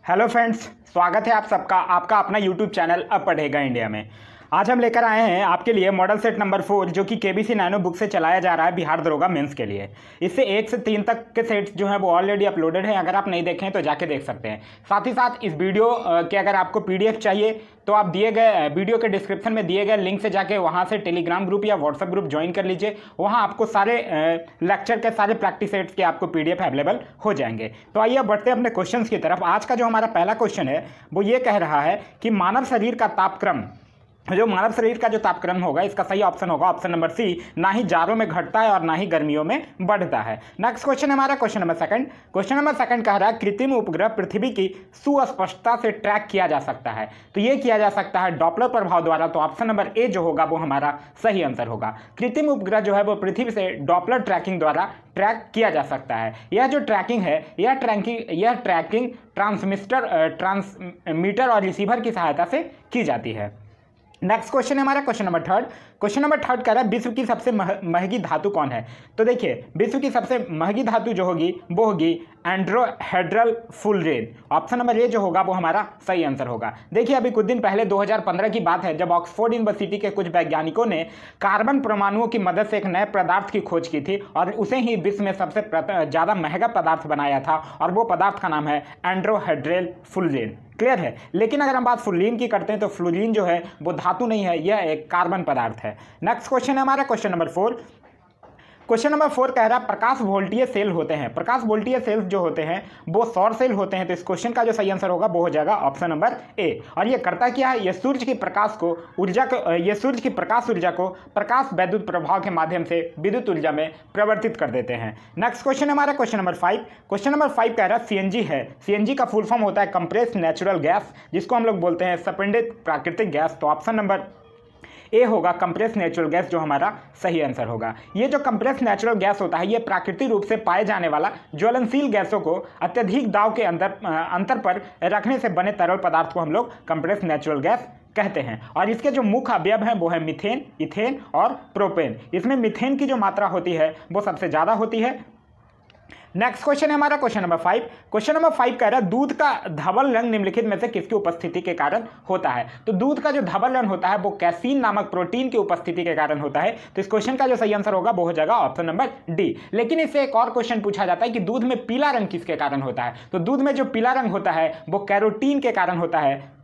Hello friends, स्वागत है आप सबका आपका अपना यूट्यूब चैनल अब पढ़ेगा इंडिया में। आज हम लेकर आए हैं आपके लिए मॉडल सेट नंबर 4 जो कि केबीसी नैनो बुक से चलाया जा रहा है बिहार दरोगा मेंस के लिए। इससे 1 से 3 तक के सेट्स जो हैं वो ऑलरेडी अपलोडेड हैं, अगर आप नहीं देखें तो जाके देख सकते हैं। साथ ही साथ इस वीडियो के अगर आपको पीडीएफ चाहिए तो आप दिए गए वीडियो के डिस्क्रिप्शन में दिए गए लिंक से जाके वहाँ से टेलीग्राम ग्रुप या व्हाट्सएप ग्रुप ज्वाइन कर लीजिए। वहाँ आपको सारे लेक्चर के सारे प्रैक्टिस सेट्स के आपको पीडीएफ अवेलेबल हो जाएंगे। तो आइए बढ़ते हैं अपने क्वेश्चंस की तरफ। आज का जो हमारा पहला क्वेश्चन है वो ये कह रहा है कि मानव शरीर का तापक्रम, जो मानव शरीर का जो तापक्रम होगा इसका सही ऑप्शन होगा ऑप्शन नंबर सी, ना ही जाड़ों में घटता है और ना ही गर्मियों में बढ़ता है। नेक्स्ट क्वेश्चन है हमारा question number second. Question number second कह रहा है कृत्रिम उपग्रह पृथ्वी की सुस्पष्टता से ट्रैक किया जा सकता है। तो ये किया जा सकता है डॉपलर प्रभाव द्वारा। तो ऑप्शन नंबर ए जो होगा वो हमारा सही आंसर होगा। कृत्रिम उपग्रह जो है वो पृथ्वी से डॉपलर ट्रैकिंग द्वारा ट्रैक किया जा सकता है। यह जो ट्रैकिंग है यह ट्रैकिंग ट्रांसमीटर और रिसीवर की सहायता से की जाती है। नेक्स्ट क्वेश्चन है हमारा question number third. Question number third कह रहा है विश्व की सबसे महंगी धातु कौन है। तो देखिए विश्व की सबसे महंगी धातु जो होगी वो होगी एंड्रोहेड्रल फुलरेन। ऑप्शन नंबर ए जो होगा वो हमारा सही आंसर होगा। देखिए अभी कुछ दिन पहले 2015 की बात है जब ऑक्सफोर्ड यूनिवर्सिटी के कुछ वैज्ञानिकों ने कार्बन परमाणुओं की मदद से एक नए पदार्थ की खोज की थी और उसे ही विश्व में सबसे ज़्यादा महंगा पदार्थ बनाया था और वो पदार्थ का नाम है एंड्रोहेड्रल फुलरेन। क्लियर है। लेकिन अगर हम बात फ्लोरीन की करते हैं तो फ्लोरीन जो है वो धातु नहीं है, यह एक कार्बन पदार्थ है। नेक्स्ट क्वेश्चन है हमारा क्वेश्चन नंबर 4। क्वेश्चन नंबर 4 कह रहा है प्रकाश वोल्टीय सेल होते हैं। प्रकाश वोल्टीय सेल्स जो होते हैं वो सौर सेल होते हैं। तो इस क्वेश्चन का जो सही आंसर होगा वो हो जाएगा ऑप्शन नंबर ए। और ये करता क्या है, ये सूर्य की प्रकाश ऊर्जा को प्रकाश वैद्युत प्रभाव के माध्यम से विद्युत ऊर्जा में परिवर्तित कर देते हैं। नेक्स्ट क्वेश्चन है हमारा क्वेश्चन नंबर 5। क्वेश्चन नंबर 5 कह रहा है सीएनजी है। सीएनजी का फुल फॉर्म होता है कंप्रेस्ड नेचुरल गैस, जिसको हम लोग बोलते हैं सपिंडित प्राकृतिक गैस। तो ऑप्शन नंबर ए होगा कंप्रेस नेचुरल गैस जो हमारा सही आंसर होगा। ये जो कंप्रेस नेचुरल गैस होता है ये प्राकृतिक रूप से पाए जाने वाला ज्वलनशील गैसों को अत्यधिक दाब के अंतर पर रखने से बने तरल पदार्थ को हम लोग कंप्रेस नेचुरल गैस कहते हैं। और इसके जो मुख्य अवयव हैं वो है मीथेन, इथेन और प्रोपेन। इसमें मीथेन की जो मात्रा होती है वो सबसे ज़्यादा होती है। नेक्स्ट क्वेश्चन है हमारा क्वेश्चन नंबर 5। क्वेश्चन नंबर 5 कह रहा है दूध का धवल रंग निम्नलिखित में से किसकी उपस्थिति के कारण होता है। तो दूध का जो धवल रंग होता है वो कैसीन नामक प्रोटीन की उपस्थिति के कारण होता है। तो इस क्वेश्चन का जो सही आंसर होगा वो हो जाएगा ऑप्शन नंबर डी। लेकिन इससे एक और क्वेश्चन पूछा जाता है कि दूध में पीला रंग किसके कारण होता है। तो दूध में जो पीला रंग होता है वो कैरोटीन के कारण होता है।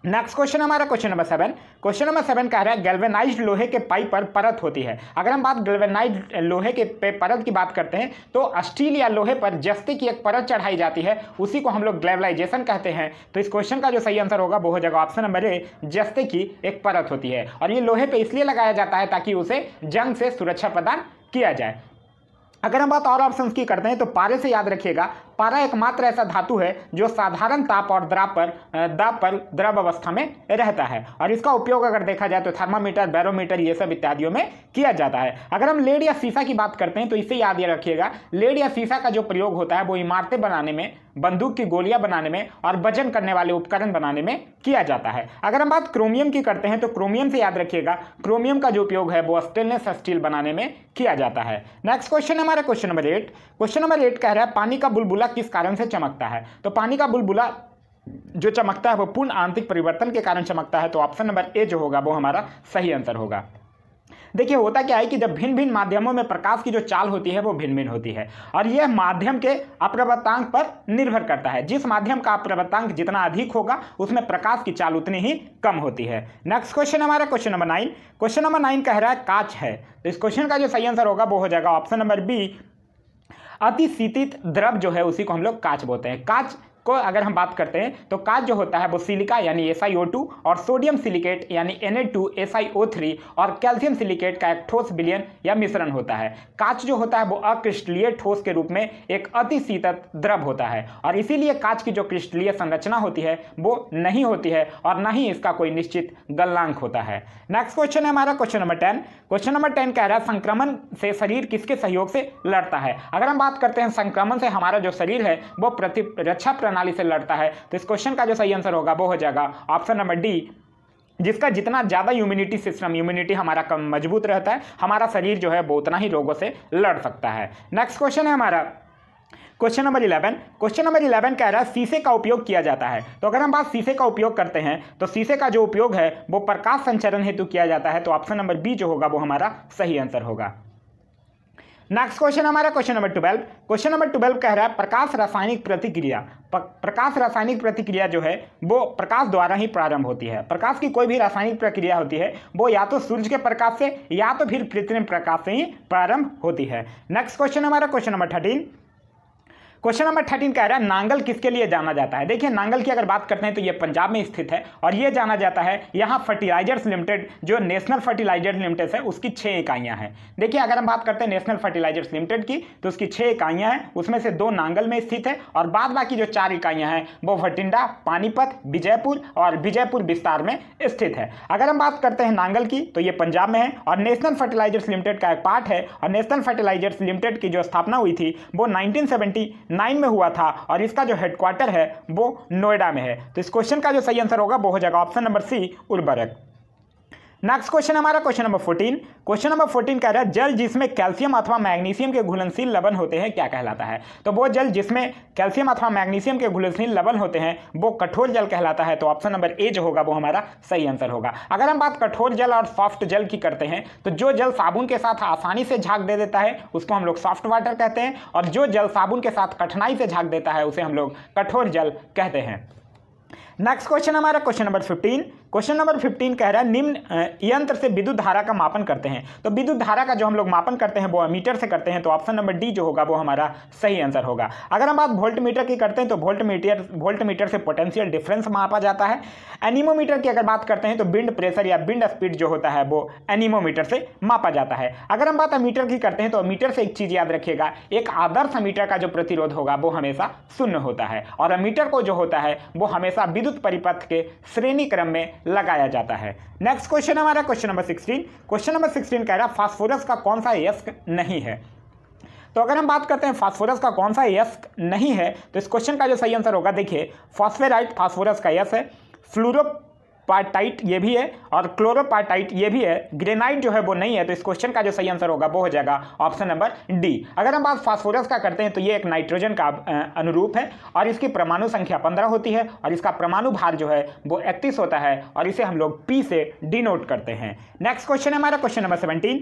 नेक्स्ट क्वेश्चन हमारा क्वेश्चन नंबर 7। क्वेश्चन नंबर 7 कह रहा है गैल्वेनाइज्ड लोहे के पाइप पर परत होती है। अगर हम बात गैल्वेनाइज्ड लोहे के परत की बात करते हैं तो स्टील या लोहे पर जस्ते की एक परत चढ़ाई जाती है, उसी को हम लोग ग्लेवलाइजेशन कहते हैं। तो इस क्वेश्चन का जो सही आंसर होगा वो हो जाएगा ऑप्शन नंबर ए, जस्ते की एक परत होती है। और ये लोहे पर इसलिए लगाया जाता है ताकि उसे जंग से सुरक्षा प्रदान किया जाए। अगर हम बात और ऑप्शंस की करते हैं तो पारे से याद रखिएगा, पारा एकमात्र ऐसा धातु है जो साधारण ताप और दाब पर द्रव अवस्था में रहता है और इसका उपयोग अगर देखा जाए तो थर्मामीटर, बैरोमीटर ये सब इत्यादियों में किया जाता है। अगर हम लेड या शीशा की बात करते हैं तो इसे याद रखिएगा, लेड या शीशा का जो प्रयोग होता है वो इमारतें बनाने में, बंदूक की गोलियां बनाने में और वजन करने वाले उपकरण बनाने में किया जाता है। अगर हम बात क्रोमियम की करते हैं तो क्रोमियम से याद रखिएगा, क्रोमियम का जो उपयोग है वो स्टेनलेस स्टील बनाने में किया जाता है। नेक्स्ट क्वेश्चन हमारा क्वेश्चन नंबर 8। क्वेश्चन नंबर 8 कह रहा है पानी का बुलबुला किस कारण से चमकता है। तो पानी का बुलबुला जो चमकता है वो पूर्ण आंतरिक परिवर्तन के कारण चमकता है। तो ऑप्शन नंबर ए जो होगा वो हमारा सही आंसर होगा। देखिए होता क्या है कि जब भिन्न भिन्न माध्यमों में प्रकाश की जो चाल होती है वो भिन्न भिन्न होती है और यह माध्यम के अपवर्तनांक पर निर्भर करता है। जिस माध्यम का अपवर्तनांक जितना अधिक होगा उसमें प्रकाश की चाल उतनी ही कम होती है। नेक्स्ट क्वेश्चन हमारा क्वेश्चन नंबर 9। क्वेश्चन नंबर 9 कह रहा है कांच है। तो इस क्वेश्चन का जो सही आंसर होगा वो हो जाएगा ऑप्शन नंबर बी, अतिशीतित द्रव जो है उसी को हम लोग कांच बोलते हैं। कांच को अगर हम बात करते हैं तो कांच जो होता है वो सिलिका यानी SiO2 और सोडियम सिलिकेट यानी Na2SiO3 और कैल्शियम सिलिकेट का एक ठोस विलयन या मिश्रण होता है। कांच जो होता है वो अक्रिस्टलीय ठोस के रूप में एक अतिशीतल द्रव होता है और इसीलिए कांच की जो क्रिस्टलीय संरचना होती है वो नहीं होती है और ना ही इसका कोई निश्चित गलनांक होता है। नेक्स्ट क्वेश्चन है हमारा क्वेश्चन नंबर 10। क्वेश्चन नंबर 10 कह रहा है संक्रमण से शरीर किसके सहयोग से लड़ता है। अगर हम बात करते हैं संक्रमण से हमारा जो शरीर है वो प्रतिरक्षा प्रणाली से लड़ता है। तो इस क्वेश्चन का जो सही आंसर होगा वो हो जाएगा ऑप्शन नंबर डी, जिसका जितना ज़्यादा इम्यूनिटी हमारा कम मजबूत रहता है, हमारा शरीर जो है वो उतना ही रोगों से लड़ सकता है। नेक्स्ट क्वेश्चन है हमारा क्वेश्चन नंबर 11 कह रहा है शीशे का उपयोग किया जाता है। तो अगर हम बात शीशे का उपयोग करते हैं तो शीशे का जो उपयोग है वो प्रकाश संचरण हेतु किया जाता है। तो ऑप्शन नंबर बी जो होगा वो हमारा सही आंसर होगा। नेक्स्ट क्वेश्चन हमारा क्वेश्चन नंबर 12 कह रहा है प्रकाश रासायनिक प्रतिक्रिया जो है वो प्रकाश द्वारा ही प्रारंभ होती है। प्रकाश की कोई भी रासायनिक प्रक्रिया होती है वो या तो सूर्य के प्रकाश से या तो फिर कृत्रिम प्रकाश से ही प्रारंभ होती है। नेक्स्ट क्वेश्चन हमारा क्वेश्चन नंबर 13 कह रहा है नांगल किसके लिए जाना जाता है। देखिए नांगल की अगर बात करते हैं तो ये पंजाब में स्थित है और ये जाना जाता है यहाँ फर्टिलाइजर्स लिमिटेड जो नेशनल फर्टिलाइजर्स लिमिटेड है उसकी 6 इकाइयाँ हैं। देखिए अगर हम बात करते हैं नेशनल फर्टिलाइजर्स लिमिटेड की तो उसकी 6 इकाइयाँ हैं, उसमें से 2 नांगल में स्थित है और बाद बाकी जो 4 इकाइयाँ हैं वो भटिंडा, पानीपत, विजयपुर और विजयपुर विस्तार में स्थित है। अगर हम बात करते हैं नांगल की तो ये पंजाब में है और नेशनल फर्टिलाइजर्स लिमिटेड का एक पार्ट है और नेशनल फर्टिलाइजर्स लिमिटेड की जो स्थापना हुई थी वो 1979 में हुआ था और इसका जो हेडक्वार्टर है वो नोएडा में है। तो इस क्वेश्चन का जो सही आंसर होगा वो हो जाएगा ऑप्शन नंबर सी उर्वरक। नेक्स्ट क्वेश्चन हमारा क्वेश्चन नंबर 14 कह रहा है जल जिसमें कैल्शियम अथवा मैग्नीशियम के घुलनशील लवण होते हैं क्या कहलाता है। तो वो जल जिसमें कैल्शियम अथवा मैग्नीशियम के घुलनशील लवण होते हैं वो कठोर जल कहलाता है। तो ऑप्शन नंबर ए जो होगा वो हमारा सही आंसर होगा। अगर हम बात कठोर जल और सॉफ्ट जल की करते हैं तो जो जल साबुन के साथ आसानी से झाग दे देता है उसको हम लोग सॉफ्ट वाटर कहते हैं और जो जल साबुन के साथ कठिनाई से झाग देता है उसे हम लोग कठोर जल कहते हैं। नेक्स्ट क्वेश्चन हमारा क्वेश्चन नंबर 15 कह रहा है निम्न यंत्र से विद्युत धारा का मापन करते हैं। तो विद्युत धारा का जो हम लोग मापन करते हैं वो एमीटर से करते हैं। तो ऑप्शन नंबर डी जो होगा वो हमारा सही आंसर होगा। अगर हम बात वोल्ट मीटर की करते हैं तो वोल्ट मीटर से पोटेंशियल डिफरेंस मापा जाता है। एनीमोमीटर की अगर बात करते हैं तो विंड प्रेशर या विंड स्पीड जो होता है वो एनीमोमीटर से मापा जाता है। अगर हम बात एमीटर की करते हैं तो एमीटर से एक चीज याद रखिएगा, एक आदर्श एमीटर का जो प्रतिरोध होगा वो हमेशा शून्य होता है और एमीटर को जो होता है वो हमेशा विद्युत परिपथ के श्रेणी क्रम में लगाया जाता है। नेक्स्ट क्वेश्चन हमारा क्वेश्चन नंबर 16 कह रहा है फास्फोरस का कौन सा अयस्क नहीं है। तो अगर हम बात करते हैं फास्फोरस का कौन सा अयस्क नहीं है तो इस क्वेश्चन का जो सही आंसर होगा, देखिए फॉस्फेराइट फास्फोरस का अयस्क है, फ्लोरोपार्टाइट ये भी है और क्लोरोपार्टाइट ये भी है, ग्रेनाइट जो है वो नहीं है। तो इस क्वेश्चन का जो सही आंसर होगा वो हो जाएगा ऑप्शन नंबर डी। अगर हम बात फास्फोरस का करते हैं तो ये एक नाइट्रोजन का अनुरूप है और इसकी परमाणु संख्या 15 होती है और इसका परमाणु भार जो है वो 31 होता है और इसे हम लोग पी से डिनोट करते हैं। नेक्स्ट क्वेश्चन है हमारा क्वेश्चन नंबर 17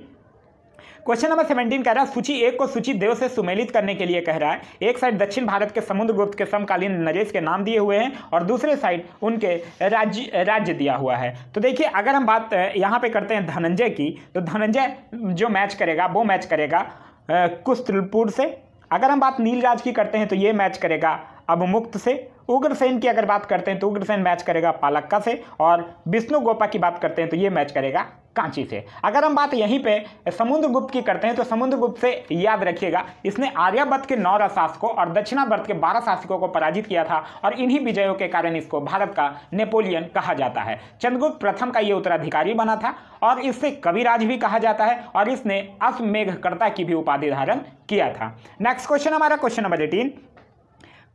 कह रहा है सूची 1 को सूची 2 से सुमेलित करने के लिए कह रहा है। एक साइड दक्षिण भारत के समुद्रगुप्त के समकालीन नरेश के नाम दिए हुए हैं और दूसरे साइड उनके राज्य दिया हुआ है। तो देखिए अगर हम बात यहाँ पे करते हैं धनंजय की तो धनंजय जो मैच करेगा वो मैच करेगा कुस्तुलपुर से। अगर हम बात नीलराज की करते हैं तो ये मैच करेगा अवमुक्त से। उग्रसेन की अगर बात करते हैं तो उग्रसेन मैच करेगा पालक्का से और विष्णु गोपा की बात करते हैं तो ये मैच करेगा कांची से। अगर हम बात यहीं पे समुद्रगुप्त की करते हैं तो समुद्रगुप्त से याद रखिएगा इसने आर्यावर्त के 9 शासकों और दक्षिणावर्त के 12 शासकों को पराजित किया था और इन्हीं विजयों के कारण इसको भारत का नेपोलियन कहा जाता है। चंद्रगुप्त प्रथम का ये उत्तराधिकारी बना था और इससे कविराज भी कहा जाता है और इसने अश्वमेधकर्ता की भी उपाधि धारण किया था। नेक्स्ट क्वेश्चन हमारा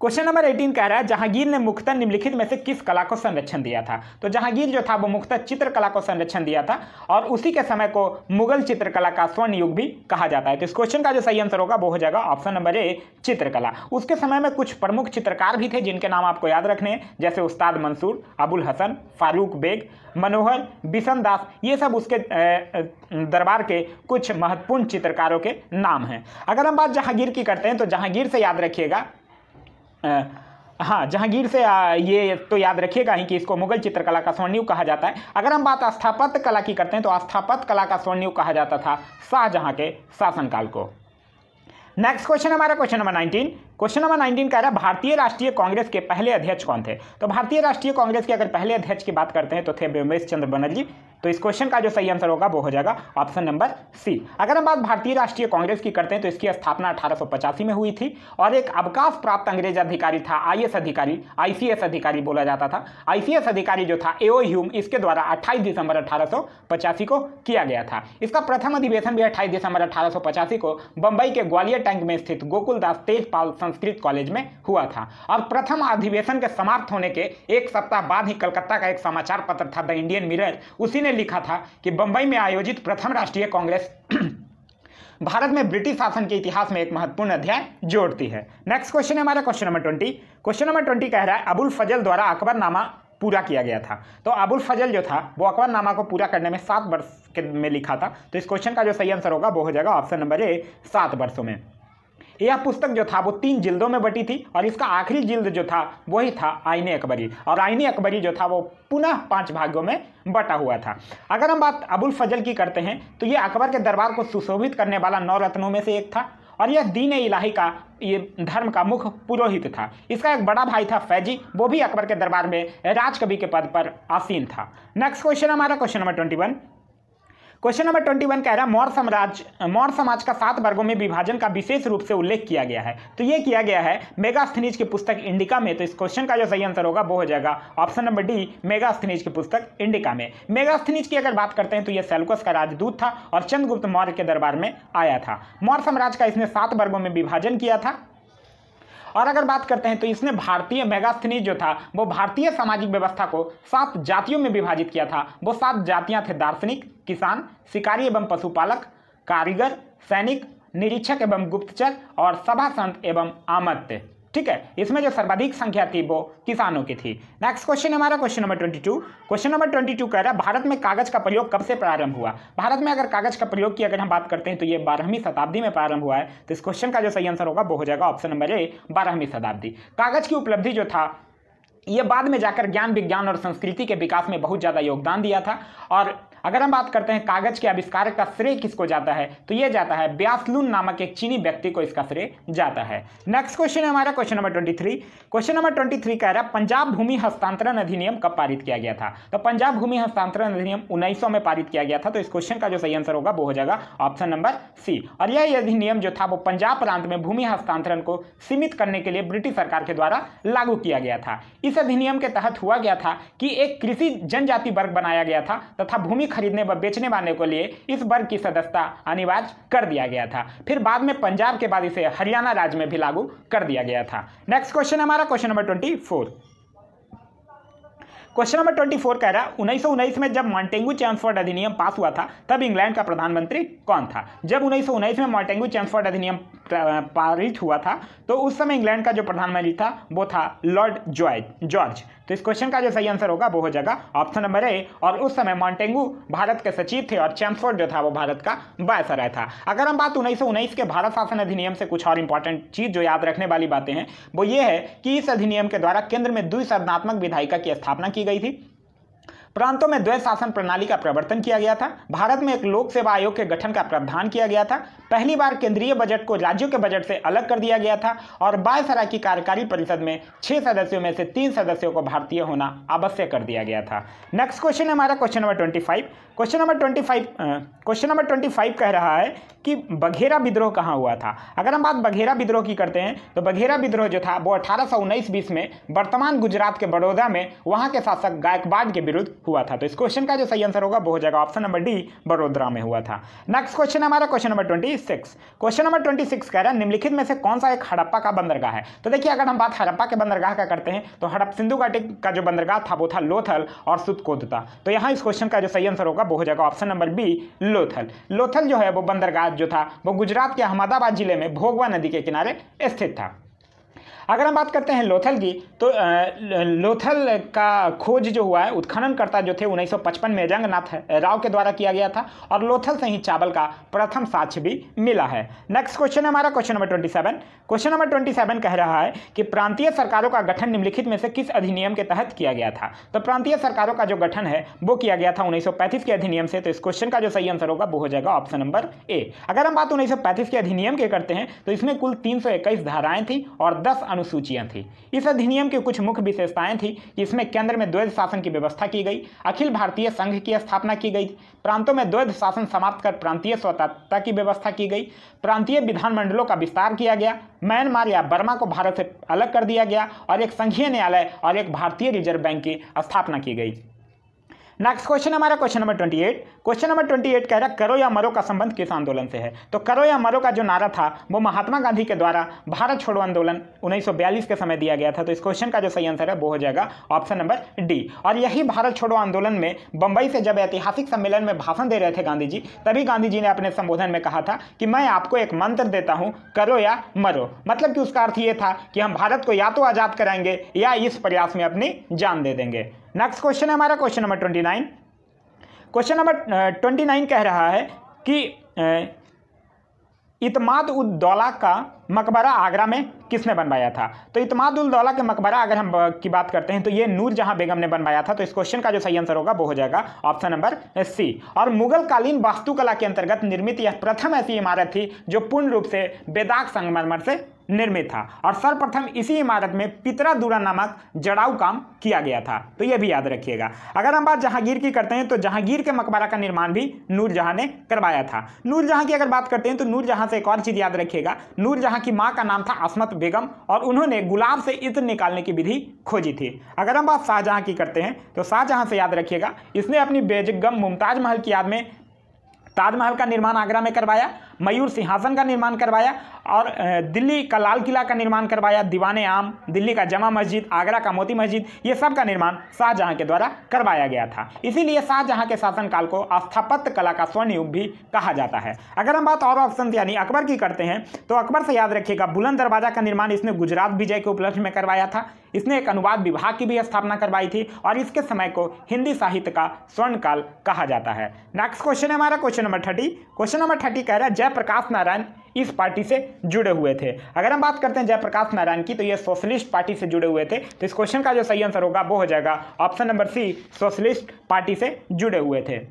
क्वेश्चन नंबर 18 कह रहा है जहांगीर ने मुख्यतः निम्नलिखित में से किस कला को संरक्षण दिया था। तो जहांगीर जो था वो मुख्यतः चित्रकला को संरक्षण दिया था और उसी के समय को मुगल चित्रकला का स्वर्ण युग भी कहा जाता है। तो इस क्वेश्चन का जो सही आंसर होगा वो हो जाएगा ऑप्शन नंबर ए चित्रकला। उसके समय में कुछ प्रमुख चित्रकार भी थे जिनके नाम आपको याद रखने हैं, जैसे उस्ताद मंसूर, अबुल हसन, फारूक बेग, मनोहर, बिशन दास, ये सब उसके दरबार के कुछ महत्वपूर्ण चित्रकारों के नाम हैं। अगर हम बात जहांगीर की करते हैं तो जहांगीर से याद रखिएगा जहांगीर से ये तो याद रखिएगा ही कि इसको मुगल चित्रकला का स्वर्णयुग कहा जाता है। अगर हम बात स्थापत्य कला की करते हैं तो स्थापत्य कला का स्वर्णयुग कहा जाता था शाहजहां के शासनकाल को। नेक्स्ट क्वेश्चन हमारा क्वेश्चन नंबर 19 कह रहा है भारतीय राष्ट्रीय कांग्रेस के पहले अध्यक्ष कौन थे। तो भारतीय राष्ट्रीय कांग्रेस के अगर पहले अध्यक्ष की बात करते हैं तो थे ब्रह्मेश चंद्र बनर्जी। तो इस क्वेश्चन का जो सही आंसर होगा वो हो जाएगा ऑप्शन नंबर सी। अगर हम बात भारतीय राष्ट्रीय कांग्रेस की करते हैं तो इसकी स्थापना 1885 में हुई थी और एक अवकाश प्राप्त अंग्रेज अधिकारी था, आईएएस अधिकारी, आईसीएस अधिकारी बोला जाता था। आईसीएस अधिकारी जो था एओ ह्यूम, इसके द्वारा 28 दिसंबर 1885 को किया गया था। इसका प्रथम अधिवेशन भी 28 दिसंबर 1885 को बंबई के ग्वालियर टैंक में स्थित गोकुलदास तेजपाल संस्कृत कॉलेज में हुआ था और प्रथम अधिवेशन के समाप्त होने के एक सप्ताह बाद ही कलकत्ता का एक समाचार पत्र था द इंडियन मिरर, उसी ने लिखा था कि बंबई में आयोजित प्रथम राष्ट्रीय कांग्रेस भारत में ब्रिटिश शासन के इतिहास में एक महत्वपूर्ण अध्याय जोड़ती है। नेक्स्ट क्वेश्चन है हमारा क्वेश्चन नंबर 20। क्वेश्चन नंबर 20 कह रहा है अबुल फजल द्वारा अकबरनामा पूरा किया गया था। तो अबुल फजल जो था वो अकबरनामा को पूरा करने में 7 वर्ष में लिखा था। तो इस क्वेश्चन का जो सही आंसर होगा वो हो जाएगा ऑप्शन नंबर ए 7 वर्षों में। यह पुस्तक जो था वो 3 जिल्दों में बटी थी और इसका आखिरी जिल्द जो था वही था आईने अकबरी, और आईने अकबरी जो था वो पुनः 5 भागों में बटा हुआ था। अगर हम बात अबुल फजल की करते हैं तो ये अकबर के दरबार को सुशोभित करने वाला 9 रत्नों में से एक था और यह दीन इलाही का ये धर्म का मुख्य पुरोहित था। इसका एक बड़ा भाई था फैजी, वो भी अकबर के दरबार में राजकवि के पद पर आसीन था। नेक्स्ट क्वेश्चन हमारा क्वेश्चन नंबर 21। क्वेश्चन नंबर 21 कह रहा है मौर्य समाज का 7 वर्गों में विभाजन का विशेष रूप से उल्लेख किया गया है। तो ये किया गया है मेगास्थनीज की पुस्तक इंडिका में। तो इस क्वेश्चन का जो सही आंसर होगा वो हो जाएगा ऑप्शन नंबर डी मेगास्थनीज की पुस्तक इंडिका में। मेगास्थनीज की अगर बात करते हैं तो ये सेल्यूकस का राजदूत था और चंद्रगुप्त मौर्य के दरबार में आया था। मौर्य साम्राज्य का इसने 7 वर्गों में विभाजन किया था। और अगर बात करते हैं तो इसने भारतीय मेगास्थनीज जो था वो भारतीय सामाजिक व्यवस्था को 7 जातियों में विभाजित किया था। वो 7 जातियां थे दार्शनिक, किसान, शिकारी एवं पशुपालक, कारीगर, सैनिक, निरीक्षक एवं गुप्तचर और सभा संत एवं आमत्य। ठीक है, इसमें जो सर्वाधिक संख्या थी वो किसानों की थी। नेक्स्ट क्वेश्चन हमारा क्वेश्चन नंबर 22। क्वेश्चन नंबर 22 कह रहा है भारत में कागज का प्रयोग कब से प्रारंभ हुआ। भारत में अगर कागज का प्रयोग की अगर हम बात करते हैं तो ये 12वीं शताब्दी में प्रारंभ हुआ है। तो इस क्वेश्चन का जो सही आंसर होगा वो हो जाएगा ऑप्शन नंबर ए 12वीं शताब्दी। कागज की उपलब्धि जो था ये बाद में जाकर ज्ञान विज्ञान और संस्कृति के विकास में बहुत ज़्यादा योगदान दिया था। और अगर हम बात करते हैं कागज के आविष्कार का श्रेय किसको जाता है तो ये जाता है ब्यासलून नामक एक चीनी व्यक्ति को इसका श्रेय जाता है। नेक्स्ट क्वेश्चन है हमारा क्वेश्चन नंबर 23। क्वेश्चन नंबर 23 कह रहा है पंजाब भूमि हस्तांतरण अधिनियम कब पारित किया गया था। तो पंजाब भूमि हस्तांतरण अधिनियम 1900 में पारित किया गया था। तो इस क्वेश्चन का जो सही आंसर होगा वो हो जाएगा ऑप्शन नंबर सी। और यह अधिनियम जो था वो पंजाब प्रांत में भूमि हस्तांतरण को सीमित करने के लिए ब्रिटिश सरकार के द्वारा लागू किया गया था। इस अधिनियम के तहत हुआ गया था कि एक कृषि जनजाति वर्ग बनाया गया था तथा भूमि खरीदने व बेचने वाले को लिए इस वर्ग की सदस्यता अनिवार्य कर दिया गया था। फिर बाद में पंजाब के बाद इसे हरियाणा राज्य में भी लागू कर दिया गया था। नेक्स्ट क्वेश्चन हमारा क्वेश्चन नंबर 24। क्वेश्चन नंबर 24 कह रहा है 1919 में जब मॉन्टेगू चैम्सफोर्ड अधिनियम पास हुआ था तब इंग्लैंड का प्रधानमंत्री कौन था। जब 1919 में मॉन्टेगू चैम्सफोर्ड अधिनियम पारित हुआ था तो उस समय इंग्लैंड का जो प्रधानमंत्री था वो था लॉर्ड जॉर्ज। तो इस क्वेश्चन का जो सही आंसर होगा वो हो जाएगा ऑप्शन नंबर ए। और उस समय मॉन्टेगू भारत के सचिव थे और चैम्सफोर्ड जो था वो भारत का वायसराय था। अगर हम बात 1919 के भारत शासन अधिनियम से कुछ और इंपॉर्टेंट चीज जो याद रखने वाली बातें हैं वो ये है कि इस अधिनियम के द्वारा केंद्र में द्विसदनात्मक विधायिका की स्थापना की गई थी। प्रांतों में द्वैत शासन प्रणाली का प्रवर्तन किया गया था। भारत में एक लोक सेवा आयोग के गठन का प्रावधान किया गया था। पहली बार केंद्रीय बजट को राज्यों के बजट से अलग कर दिया गया था और वायसराय की कार्यकारी परिषद में 6 सदस्यों में से 3 सदस्यों को भारतीय होना आवश्यक कर दिया गया था। नेक्स्ट क्वेश्चन है हमारा क्वेश्चन नंबर 25। क्वेश्चन नंबर 25 कह रहा है कि बघेरा विद्रोह कहाँ हुआ था। अगर हम बात बघेरा विद्रोह की करते हैं तो बघेरा विद्रोह जो था वो 1819-20 में वर्तमान गुजरात के बड़ौदा में वहां के शासक गायकवाड़ के विरुद्ध हुआ था। तो इस क्वेश्चन का जो सही आंसर होगा वो हो जाएगा ऑप्शन नंबर डी बड़ोदरा में हुआ था। नेक्स्ट क्वेश्चन हमारा क्वेश्चन नंबर 26। क्वेश्चन नंबर 26 कह रहा है निम्नलिखित में से कौन सा एक हड़प्पा का बंदरगाह है। तो देखिए अगर हम बात हड़प्पा के बंदरगाह का करते हैं तो हड़प्पा सिंधु घाटी का जो बंदरगाह था वो था लोथल और सुतकोतता। तो यहाँ इस क्वेश्चन का जो सही आंसर होगा वो हो जाएगा option number B Lothal. Lothal जो है वो बंदरगाह जो था वो गुजरात के अहमदाबाद जिले में भोगवा नदी के किनारे स्थित था। अगर हम बात करते हैं लोथल की तो लोथल का खोज जो हुआ है उत्खननकर्ता जो थे 1955 में रंगनाथ राव के द्वारा किया गया था और लोथल से ही चावल का प्रथम साक्ष्य भी मिला है। नेक्स्ट क्वेश्चन है हमारा क्वेश्चन नंबर 27। क्वेश्चन नंबर 27 कह रहा है कि प्रांतीय सरकारों का गठन निम्नलिखित में से किस अधिनियम के तहत किया गया था। तो प्रांतीय सरकारों का जो गठन है वो किया गया था 1935 के अधिनियम से। तो इस क्वेश्चन का जो सही आंसर होगा वो हो जाएगा ऑप्शन नंबर ए। अगर हम बात 1935 के अधिनियम के करते हैं तो इसमें कुल 321 धाराएं थी और 10 अनुसूचियां थी। इस अधिनियम की कुछ मुख्य विशेषताएं थी कि इसमें केंद्र में द्वैध शासन की व्यवस्था की गई, अखिल भारतीय संघ की स्थापना की गई, प्रांतों में द्वैध शासन समाप्त कर प्रांतीय स्वतंत्रता की व्यवस्था की गई, प्रांतीय विधानमंडलों का विस्तार किया गया, म्यांमार या बर्मा को भारत से अलग कर दिया गया और एक संघीय न्यायालय और एक भारतीय रिजर्व बैंक की स्थापना की गई। नेक्स्ट क्वेश्चन हमारा क्वेश्चन नंबर 28। क्वेश्चन नंबर 28 कह रहा है करो या मरो का संबंध किस आंदोलन से है। तो करो या मरो का जो नारा था वो महात्मा गांधी के द्वारा भारत छोड़ो आंदोलन 1942 के समय दिया गया था। तो इस क्वेश्चन का जो सही आंसर है वो हो जाएगा ऑप्शन नंबर डी। और यही भारत छोड़ो आंदोलन में बंबई से जब ऐतिहासिक सम्मेलन में भाषण दे रहे थे गांधी जी, तभी गांधी जी ने अपने संबोधन में कहा था कि मैं आपको एक मंत्र देता हूं, करो या मरो। मतलब कि उसका अर्थ ये था कि हम भारत को या तो आजाद कराएंगे या इस प्रयास में अपनी जान दे देंगे। नेक्स्ट क्वेश्चन है हमारा क्वेश्चन नंबर 29। क्वेश्चन नंबर 29 कह रहा है कि इत्माद उद दौला का मकबरा आगरा में किसने बनवाया था। तो इत्माद उल दौला के मकबरा अगर हम की बात करते हैं तो ये नूरजहां बेगम ने बनवाया था। तो इस क्वेश्चन का जो सही आंसर होगा वो हो जाएगा ऑप्शन नंबर सी। और मुगल कालीन वास्तुकला के अंतर्गत निर्मित यह प्रथम ऐसी इमारत थी जो पूर्ण रूप से बेदाग संगमरमर से निर्मित था और सर्वप्रथम इसी इमारत में पितरा दूरा नामक जड़ाऊ काम किया गया था। तो यह भी याद रखिएगा। अगर हम बात जहांगीर की करते हैं तो जहांगीर के मकबरा का निर्माण भी नूरजहां ने करवाया था। नूरजहां की अगर बात करते हैं तो नूरजहां से एक और चीज याद रखिएगा, नूरजहां की मां का नाम था असमत बेगम और उन्होंने गुलाब से इत्र निकालने की विधि खोजी थी। अगर हम बात शाहजहां की करते हैं तो शाहजहां से याद रखिएगा, इसने अपनी बेगम मुमताज महल की याद में ताजमहल का निर्माण आगरा में करवाया, मयूर सिंहासन का निर्माण करवाया और दिल्ली का लाल किला का निर्माण करवाया, दीवाने आम, दिल्ली का जमा मस्जिद, आगरा का मोती मस्जिद, ये सब का निर्माण शाहजहां के द्वारा करवाया गया था। इसीलिए शाहजहां के शासनकाल को स्थापत्य कला का स्वर्ण युग भी कहा जाता है। अगर हम बात और ऑप्शन यानी अकबर की करते हैं तो अकबर से याद रखिएगा, बुलंद दरवाजा का निर्माण इसने गुजरात विजय के उपलक्ष्य में करवाया था। इसने एक अनुवाद विभाग की भी स्थापना करवाई थी और इसके समय को हिंदी साहित्य का स्वर्ण काल कहा जाता है। नेक्स्ट क्वेश्चन है हमारा क्वेश्चन नंबर 30। क्वेश्चन नंबर 30 कह रहा है जयप्रकाश नारायण इस पार्टी से जुड़े हुए थे। अगर हम बात करते हैं जयप्रकाश नारायण की तो ये सोशलिस्ट पार्टी से जुड़े हुए थे। तो इस क्वेश्चन का जो सही आंसर होगा वो हो जाएगा option number C, socialist party से जुड़े हुए थे।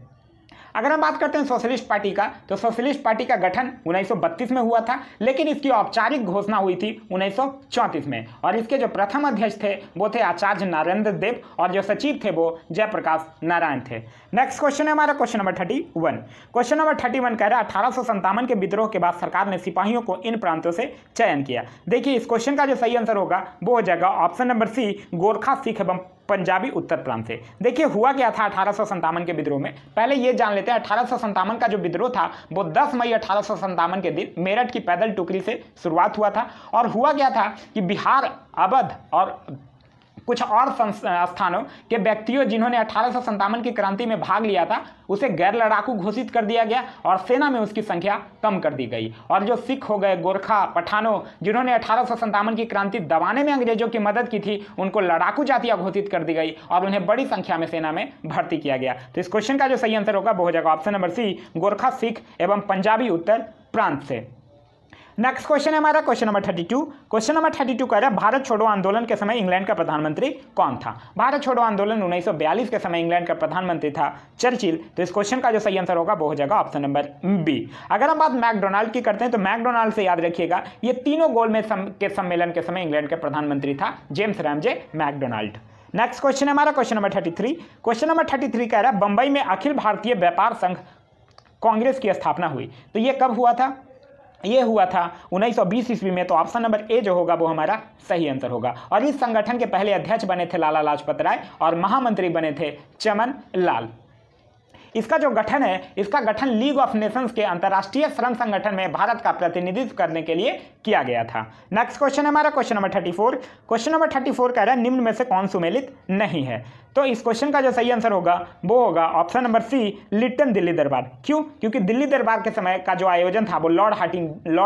अगर हम बात करते हैं सोशलिस्ट पार्टी का तो सोशलिस्ट पार्टी का गठन 1932 में हुआ था, लेकिन इसकी औपचारिक घोषणा हुई थी 1934 में और इसके जो प्रथम अध्यक्ष थे वो थे आचार्य नरेंद्र देव और जो सचिव थे वो जयप्रकाश नारायण थे। नेक्स्ट क्वेश्चन है हमारा क्वेश्चन नंबर 31। क्वेश्चन नंबर 31 कह रहा है 1857 के विद्रोह के बाद सरकार ने सिपाहियों को इन प्रांतों से चयन किया। देखिए इस क्वेश्चन का जो सही आंसर होगा वो हो जाएगा option number C, Gorkha, Sikh एवं पंजाबी उत्तर प्रांत से। देखिए हुआ क्या था 1857 के विद्रोह में, पहले ये जान लेते हैं 1857 का जो विद्रोह था वो 10 मई 1857 के दिन मेरठ की पैदल टुकड़ी से शुरुआत हुआ था। और हुआ क्या था कि बिहार, अवध और कुछ और स्थानों के व्यक्तियों जिन्होंने 1857 की क्रांति में भाग लिया था उसे गैर लड़ाकू घोषित कर दिया गया और सेना में उसकी संख्या कम कर दी गई। और जो सिख हो गए, गोरखा, पठानों जिन्होंने 1857 की क्रांति दबाने में अंग्रेजों की मदद की थी उनको लड़ाकू जातियां घोषित कर दी गई और उन्हें बड़ी संख्या में सेना में भर्ती किया गया। तो इस क्वेश्चन का जो सही आंसर होगा वो हो जाएगा option number C, Gorkha, Sikh एवं पंजाबी उत्तर प्रांत से। नेक्स्ट क्वेश्चन है हमारा क्वेश्चन नंबर 32। क्वेश्चन नंबर 32 कह रहा है भारत छोड़ो आंदोलन के समय इंग्लैंड का प्रधानमंत्री कौन था। भारत छोड़ो आंदोलन 1942 के समय इंग्लैंड का प्रधानमंत्री था चर्चिल। तो इस क्वेश्चन का जो सही आंसर होगा वो हो जाएगा ऑप्शन नंबर बी। अगर हम बात मैकडोनाल्ड की करते हैं तो मैकडोनाल्ड से याद रखिएगा ये तीनों गोलमेज के सम्मेलन के समय इंग्लैंड का प्रधानमंत्री था James Ramsay MacDonald. Next question है हमारा क्वेश्चन नंबर 33। क्वेश्चन नंबर 33 कह रहा है बंबई में अखिल भारतीय व्यापार संघ कांग्रेस की स्थापना हुई। तो ये कब हुआ था? ये हुआ था 1920 ईस्वी में। तो ऑप्शन नंबर ए जो होगा वो हमारा सही आंसर होगा। और इस संगठन के पहले अध्यक्ष बने थे लाला लाजपत राय और महामंत्री बने थे चमन लाल। इसका जो गठन है, इसका गठन लीग ऑफ नेशंस के अंतर्राष्ट्रीय श्रम संगठन में भारत का प्रतिनिधित्व करने के लिए किया गया था। नेक्स्ट क्वेश्चन है हमारा क्वेश्चन नंबर 34। क्वेश्चन नंबर 34 कह रहा है निम्न में से कौन सुमेलित नहीं है। तो इस क्वेश्चन का जो सही आंसर होगा वो होगा option number C, Lytton Delhi Durbar. क्यों? क्योंकि दिल्ली दरबार के समय का जो आयोजन था वो लॉर्ड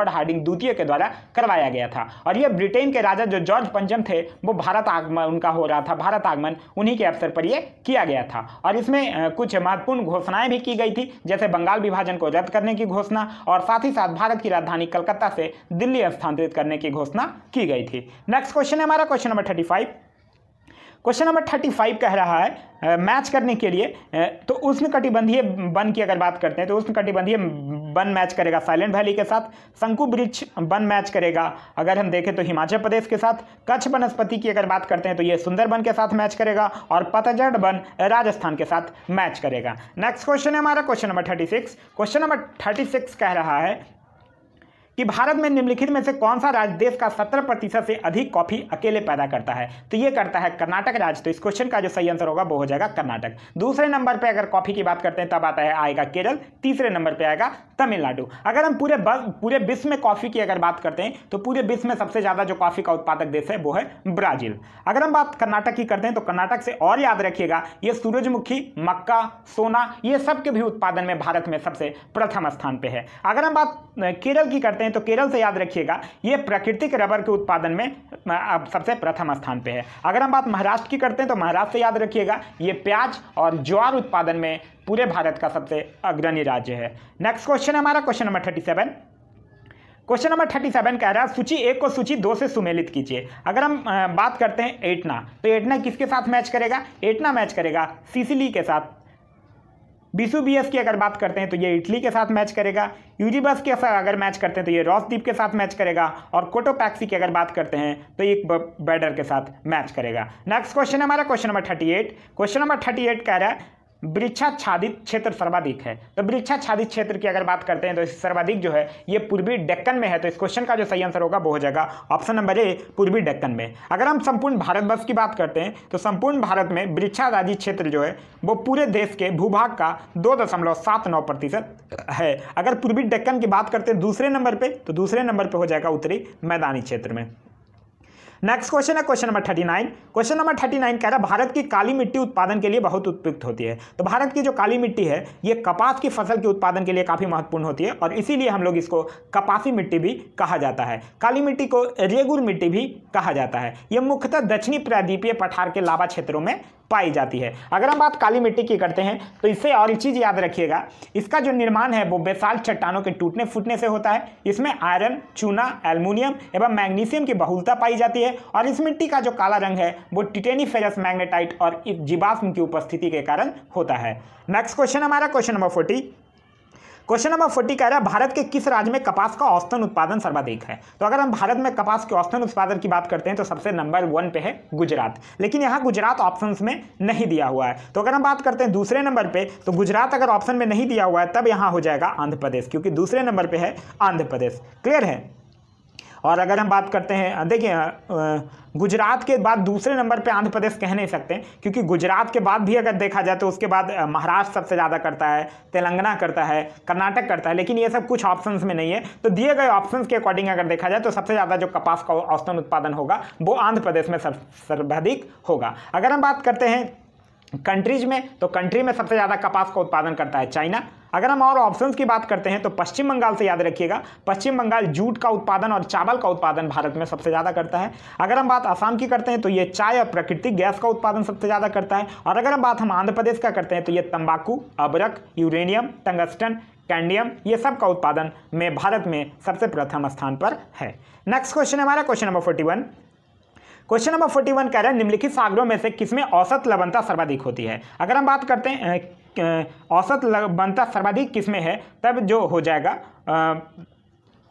हार्डिंग द्वितीय के द्वारा करवाया गया था और ये ब्रिटेन के राजा जो जॉर्ज पंचम थे वो भारत आगमन उनका हो रहा था, भारत आगमन उन्हीं के अवसर पर ये किया गया था। और इसमें कुछ महत्वपूर्ण घोषणाएं भी की गई थी, जैसे बंगाल विभाजन को रद्द करने की घोषणा और साथ ही साथ भारत की राजधानी कलकत्ता से दिल्ली स्थानांतरित करने की घोषणा की गई थी। नेक्स्ट क्वेश्चन है हमारा क्वेश्चन नंबर 35। क्वेश्चन नंबर 35 कह रहा है मैच करने के लिए तो उष्णकटिबंधीय वन की अगर बात करते हैं तो उष्णकटिबंधीय वन मैच करेगा साइलेंट वैली के साथ, शंकु वृक्ष वन मैच करेगा अगर हम देखें तो हिमाचल प्रदेश के साथ, कच्छ वनस्पति की अगर बात करते हैं तो ये सुंदरबन के साथ मैच करेगा और पतझड़ वन राजस्थान के साथ मैच करेगा। नेक्स्ट क्वेश्चन है हमारा क्वेश्चन नंबर 36। क्वेश्चन नंबर 36 कह रहा है कि भारत में निम्नलिखित में से कौन सा राज्य देश का 70% से अधिक कॉफी अकेले पैदा करता है? तो ये करता है कर्नाटक राज्य। तो इस क्वेश्चन का जो सही आंसर होगा वो हो जाएगा कर्नाटक। दूसरे नंबर पे अगर कॉफी की बात करते हैं तब आता है आएगा केरल। तीसरे नंबर पे आएगा तमिलनाडु। अगर हम पूरे विश्व में कॉफी की अगर बात करते हैं तो पूरे विश्व में सबसे ज्यादा जो कॉफी का उत्पादक देश है वो है ब्राजील। अगर हम बात कर्नाटक की करते हैं तो कर्नाटक से और याद रखिएगा ये सूरजमुखी, मक्का, सोना ये सब के भी उत्पादन में भारत में सबसे प्रथम स्थान पे है। अगर हम बात केरल की करते हैं तो केरल से याद रखिएगा ये प्राकृतिक रबर के उत्पादन में सबसे प्रथम स्थान पे है। अगर हम बात महाराष्ट्र की करते हैं तो महाराष्ट्र से याद रखिएगा ये प्याज और ज्वार उत्पादन में पूरे भारत का सबसे अग्रणी राज्य है। नेक्स्ट क्वेश्चन है हमारा क्वेश्चन नंबर 37। क्वेश्चन नंबर 37 कह रहा है सूची 1 को सूची 2 से सुमेलित कीजिए। अगर हम बात करते हैं एटना, तो एटना किसके साथ मैच करेगा? एटना मैच करेगा सिसिली के साथ। बीसू-बीएस की अगर बात करते हैं तो ये इटली के साथ मैच करेगा। यूजीबस के साथ अगर मैच करते हैं तो ये रॉस द्वीप के साथ मैच करेगा। और कोटोपैक्सी की अगर बात करते हैं तो एक बैडर के साथ मैच करेगा। नेक्स्ट क्वेश्चन है हमारा क्वेश्चन नंबर 38। क्वेश्चन नंबर 38 कह रहा है वृक्षाच्छादित क्षेत्र सर्वाधिक है। तो वृक्षाच्छादित क्षेत्र की अगर बात करते हैं तो सर्वाधिक जो है ये पूर्वी डेक्कन में है। तो इस क्वेश्चन का जो सही आंसर होगा वो हो जाएगा ऑप्शन नंबर ए, पूर्वी डेक्कन में। अगर हम संपूर्ण भारतवर्ष की बात करते हैं तो संपूर्ण भारत में वृक्षाच्छादित क्षेत्र जो है वो पूरे देश के भूभाग का 2.79% है। अगर पूर्वी डेक्कन की बात करते हैं दूसरे नंबर पर, तो दूसरे नंबर पर हो जाएगा उत्तरी मैदानी क्षेत्र में। नेक्स्ट क्वेश्चन है क्वेश्चन नंबर 39। क्वेश्चन नंबर 39 कह रहा है भारत की काली मिट्टी उत्पादन के लिए बहुत उपयुक्त होती है। तो भारत की जो काली मिट्टी है ये कपास की फसल के उत्पादन के लिए काफी महत्वपूर्ण होती है और इसीलिए हम लोग इसको कपासी मिट्टी भी कहा जाता है। काली मिट्टी को रेगुर मिट्टी भी कहा जाता है। यह मुख्यतः दक्षिणी प्रायद्वीपीय पठार के लावा क्षेत्रों में पाई जाती है। अगर हम बात काली मिट्टी की करते हैं तो इससे और एक चीज याद रखिएगा, इसका जो निर्माण है वो बेसाल्ट चट्टानों के टूटने फूटने से होता है। इसमें आयरन, चूना, एल्युमिनियम एवं मैग्नीशियम की बहुलता पाई जाती है और इस मिट्टी का जो काला रंग है वो टिटेनीफेरस मैग्नेटाइट और जीवाश्म की उपस्थिति के कारण होता है। नेक्स्ट क्वेश्चन हमारा क्वेश्चन नंबर 40। क्वेश्चन नंबर 40 कह रहा है भारत के किस राज्य में कपास का औसतन उत्पादन सर्वाधिक है? तो अगर हम भारत में कपास के औसतन उत्पादन की बात करते हैं तो सबसे नंबर 1 पे है गुजरात। लेकिन यहाँ गुजरात ऑप्शंस में नहीं दिया हुआ है। तो अगर हम बात करते हैं दूसरे नंबर पे, तो गुजरात अगर ऑप्शन में नहीं दिया हुआ है तब यहाँ हो जाएगा आंध्र प्रदेश, क्योंकि दूसरे नंबर पे है आंध्र प्रदेश। क्लियर है? और अगर हम बात करते हैं, देखिए गुजरात के बाद दूसरे नंबर पे आंध्र प्रदेश कह नहीं सकते, क्योंकि गुजरात के बाद भी अगर देखा जाए तो उसके बाद महाराष्ट्र सबसे ज़्यादा करता है, तेलंगाना करता है, कर्नाटक करता है, लेकिन ये सब कुछ ऑप्शंस में नहीं है। तो दिए गए ऑप्शंस के अकॉर्डिंग अगर देखा जाए तो सबसे ज़्यादा जो कपास का औसतन उत्पादन होगा वो आंध्र प्रदेश में सर्वाधिक होगा। अगर हम बात करते हैं कंट्रीज में, तो कंट्री में सबसे ज़्यादा कपास का उत्पादन करता है चाइना। अगर हम और ऑप्शंस की बात करते हैं तो पश्चिम बंगाल से याद रखिएगा, पश्चिम बंगाल जूट का उत्पादन और चावल का उत्पादन भारत में सबसे ज़्यादा करता है। अगर हम बात आसाम की करते हैं तो ये चाय और प्राकृतिक गैस का उत्पादन सबसे ज़्यादा करता है। और अगर हम आंध्र प्रदेश का करते हैं तो ये तंबाकू, अबरक, यूरेनियम, टंगस्टन, कैंडियम ये सब का उत्पादन में भारत में सबसे प्रथम स्थान पर है। नेक्स्ट क्वेश्चन है हमारा क्वेश्चन नंबर 41। क्वेश्चन नंबर 41 कह रहा है निम्नलिखित सागरों में से किसमें औसत लवणता सर्वाधिक होती है? अगर हम बात करते हैं औसत लवणता सर्वाधिक किसमें है, तब जो हो जाएगा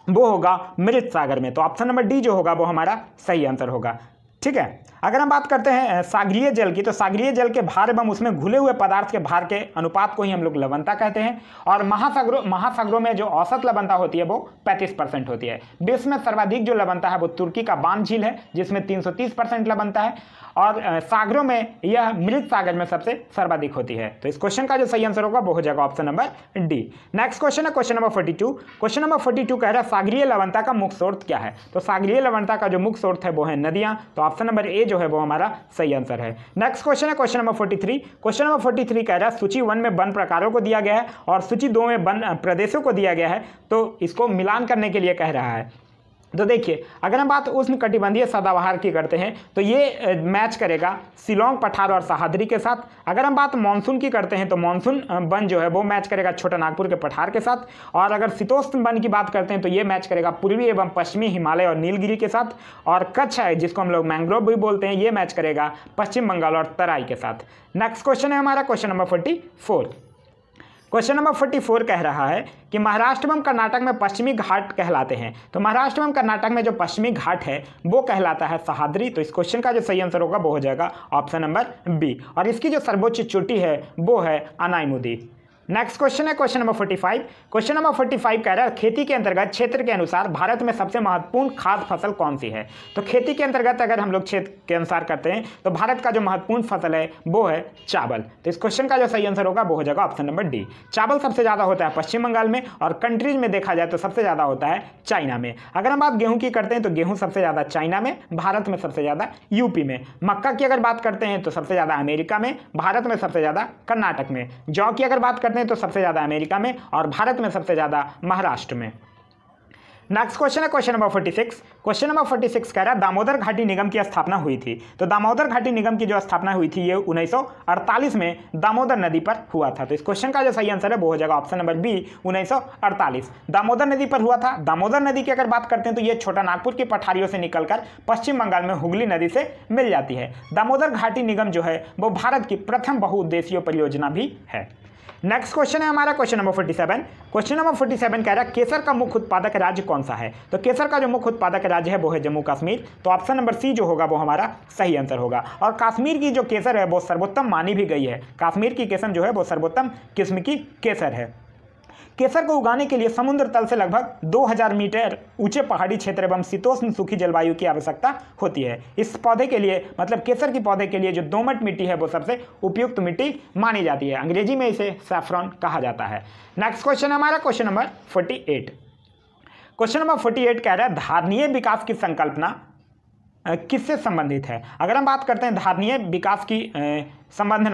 वो होगा मृत सागर में। तो ऑप्शन नंबर डी जो होगा वो हमारा सही आंसर होगा। ठीक है? अगर हम बात करते हैं सागरीय जल की, तो सागरीय जल के भार एवं उसमें घुले हुए पदार्थ के भार के अनुपात को ही हम लोग लवणता कहते हैं। और महासागरों में जो औसत लवणता होती है वो 35% होती है। विश्व में सर्वाधिक जो लवणता है वो तुर्की का बान झील है जिसमें 330% लवणता है। और सागरों में यह मृत सागर में सबसे सर्वाधिक होती है। तो इस क्वेश्चन का जो सही आंसर होगा वो हो जाएगा option number D. Next question है क्वेश्चन नंबर 42। क्वेश्चन नंबर 42 कह रहा है सागरीय लवणता का मुख्य स्रोत क्या है? तो सागरीय लवणता का जो मुख्य स्रोत है वो है नदियां। तो ऑप्शन नंबर ए जो है वो हमारा सही आंसर है। नेक्स्ट क्वेश्चन है क्वेश्चन नंबर 43। क्वेश्चन नंबर 43 कह रहा है सूची 1 में वन प्रकारों को दिया गया है और सूची 2 में वन प्रदेशों को दिया गया है, तो इसको मिलान करने के लिए कह रहा है। तो देखिए अगर हम बात उष्णकटिबंधीय सदाबहार की करते हैं तो ये मैच करेगा शिलोंग पठार और सह्याद्री के साथ। अगर हम बात मानसून की करते हैं तो मानसून वन जो है वो मैच करेगा छोटा नागपुर के पठार के साथ। और अगर शीतोष्ण वन की बात करते हैं तो ये मैच करेगा पूर्वी एवं पश्चिमी हिमालय और नीलगिरी के साथ। और कच्छ है जिसको हम लोग मैंग्रोव भी बोलते हैं, ये मैच करेगा पश्चिम बंगाल और तराई के साथ। नेक्स्ट क्वेश्चन है हमारा क्वेश्चन नंबर 44। क्वेश्चन नंबर 44 कह रहा है कि महाराष्ट्र एवं कर्नाटक में पश्चिमी घाट कहलाते हैं। तो महाराष्ट्र एवं कर्नाटक में जो पश्चिमी घाट है वो कहलाता है सह्याद्री। तो इस क्वेश्चन का जो सही आंसर होगा वो हो जाएगा ऑप्शन नंबर बी। और इसकी जो सर्वोच्च चोटी है वो है अनायमुदी। नेक्स्ट क्वेश्चन है क्वेश्चन नंबर 45। क्वेश्चन नंबर 45 कह रहा है खेती के अंतर्गत क्षेत्र के अनुसार भारत में सबसे महत्वपूर्ण खाद्य फसल कौन सी है। तो खेती के अंतर्गत अगर हम लोग क्षेत्र के अनुसार करते हैं तो भारत का जो महत्वपूर्ण फसल है वो है चावल। तो इस क्वेश्चन का जो सही आंसर होगा वो हो जाएगा ऑप्शन नंबर डी। चावल सबसे ज़्यादा होता है पश्चिम बंगाल में, और कंट्रीज में देखा जाए तो सबसे ज़्यादा होता है चाइना में। अगर हम बात गेहूँ की करते हैं तो गेहूँ सबसे ज़्यादा चाइना में, भारत में सबसे ज़्यादा यूपी में। मक्का की अगर बात करते हैं तो सबसे ज़्यादा अमेरिका में, भारत में सबसे ज़्यादा कर्नाटक में। जौ की अगर बात करते हैं तो सबसे ज़्यादा अमेरिका में, और भारत में सबसे ज़्यादा महाराष्ट्र में। नेक्स्ट क्वेश्चन है क्वेश्चन नंबर 46। क्वेश्चन नंबर 46 कह रहा है दामोदर घाटी निगम की स्थापना हुई थी। तो दामोदर घाटी निगम की जो स्थापना हुई थी ये 1948 में दामोदर नदी पर हुआ था। तो इस क्वेश्चन का जो सही आंसर है वो हो जाएगा ऑप्शन नंबर बी 1948। दामोदर नदी पर हुआ था। दामोदर नदी की अगर बात करते हैं तो ये छोटा नागपुर की पठारियों से निकलकर पश्चिम बंगाल में हुगली नदी से मिल जाती है। दामोदर घाटी निगम जो है वो भारत की प्रथम बहुउद्देशीय परियोजना भी है। नेक्स्ट क्वेश्चन है हमारा क्वेश्चन नंबर 47। क्वेश्चन नंबर 47 कह रहा है केसर का मुख्य उत्पादक राज्य कौन सा है। तो केसर का जो मुख्य उत्पादक राज्य है वो है जम्मू कश्मीर। तो ऑप्शन नंबर सी जो होगा वो हमारा सही आंसर होगा। और कश्मीर की जो केसर है वो सर्वोत्तम मानी भी गई है। कश्मीर की किस्म जो है वो सर्वोत्तम किस्म की केसर है। केसर को उगाने के लिए समुद्र तल से लगभग 2000 मीटर ऊंचे पहाड़ी क्षेत्र एवं शीतोष्ण सूखी जलवायु की आवश्यकता होती है। इस पौधे के लिए मतलब केसर के पौधे के लिए जो दोमट मिट्टी है वो सबसे उपयुक्त मिट्टी मानी जाती है। अंग्रेजी में इसे सैफ्रॉन कहा जाता है। नेक्स्ट क्वेश्चन है हमारा क्वेश्चन नंबर 48। क्वेश्चन नंबर 48 कह रहा है धारणीय विकास की संकल्पना किससे संबंधित है। अगर हम बात करते हैं धारणीय विकास की संबंध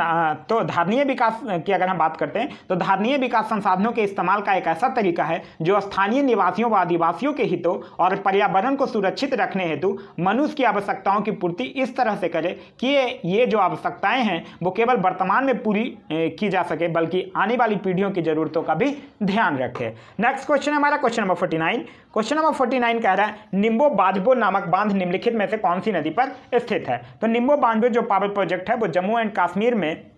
तो धारणीय विकास की अगर हम बात करते हैं तो धारणीय विकास संसाधनों के इस्तेमाल का एक ऐसा तरीका है जो स्थानीय निवासियों व आदिवासियों के हितों और पर्यावरण को सुरक्षित रखने हेतु मनुष्य की आवश्यकताओं की पूर्ति इस तरह से करे कि ये जो आवश्यकताएं हैं वो केवल वर्तमान में पूरी की जा सके बल्कि आने वाली पीढ़ियों की जरूरतों का भी ध्यान रखे। नेक्स्ट क्वेश्चन है हमारा क्वेश्चन नंबर 49। क्वेश्चन नंबर 49 कह रहा है निम्बो बाजबो नामक बांध निम्नलिखित में से कौन सी नदी पर स्थित है। तो निम्बो बाजबो जो पावर प्रोजेक्ट है वो जम्मू एंड कश्मीर में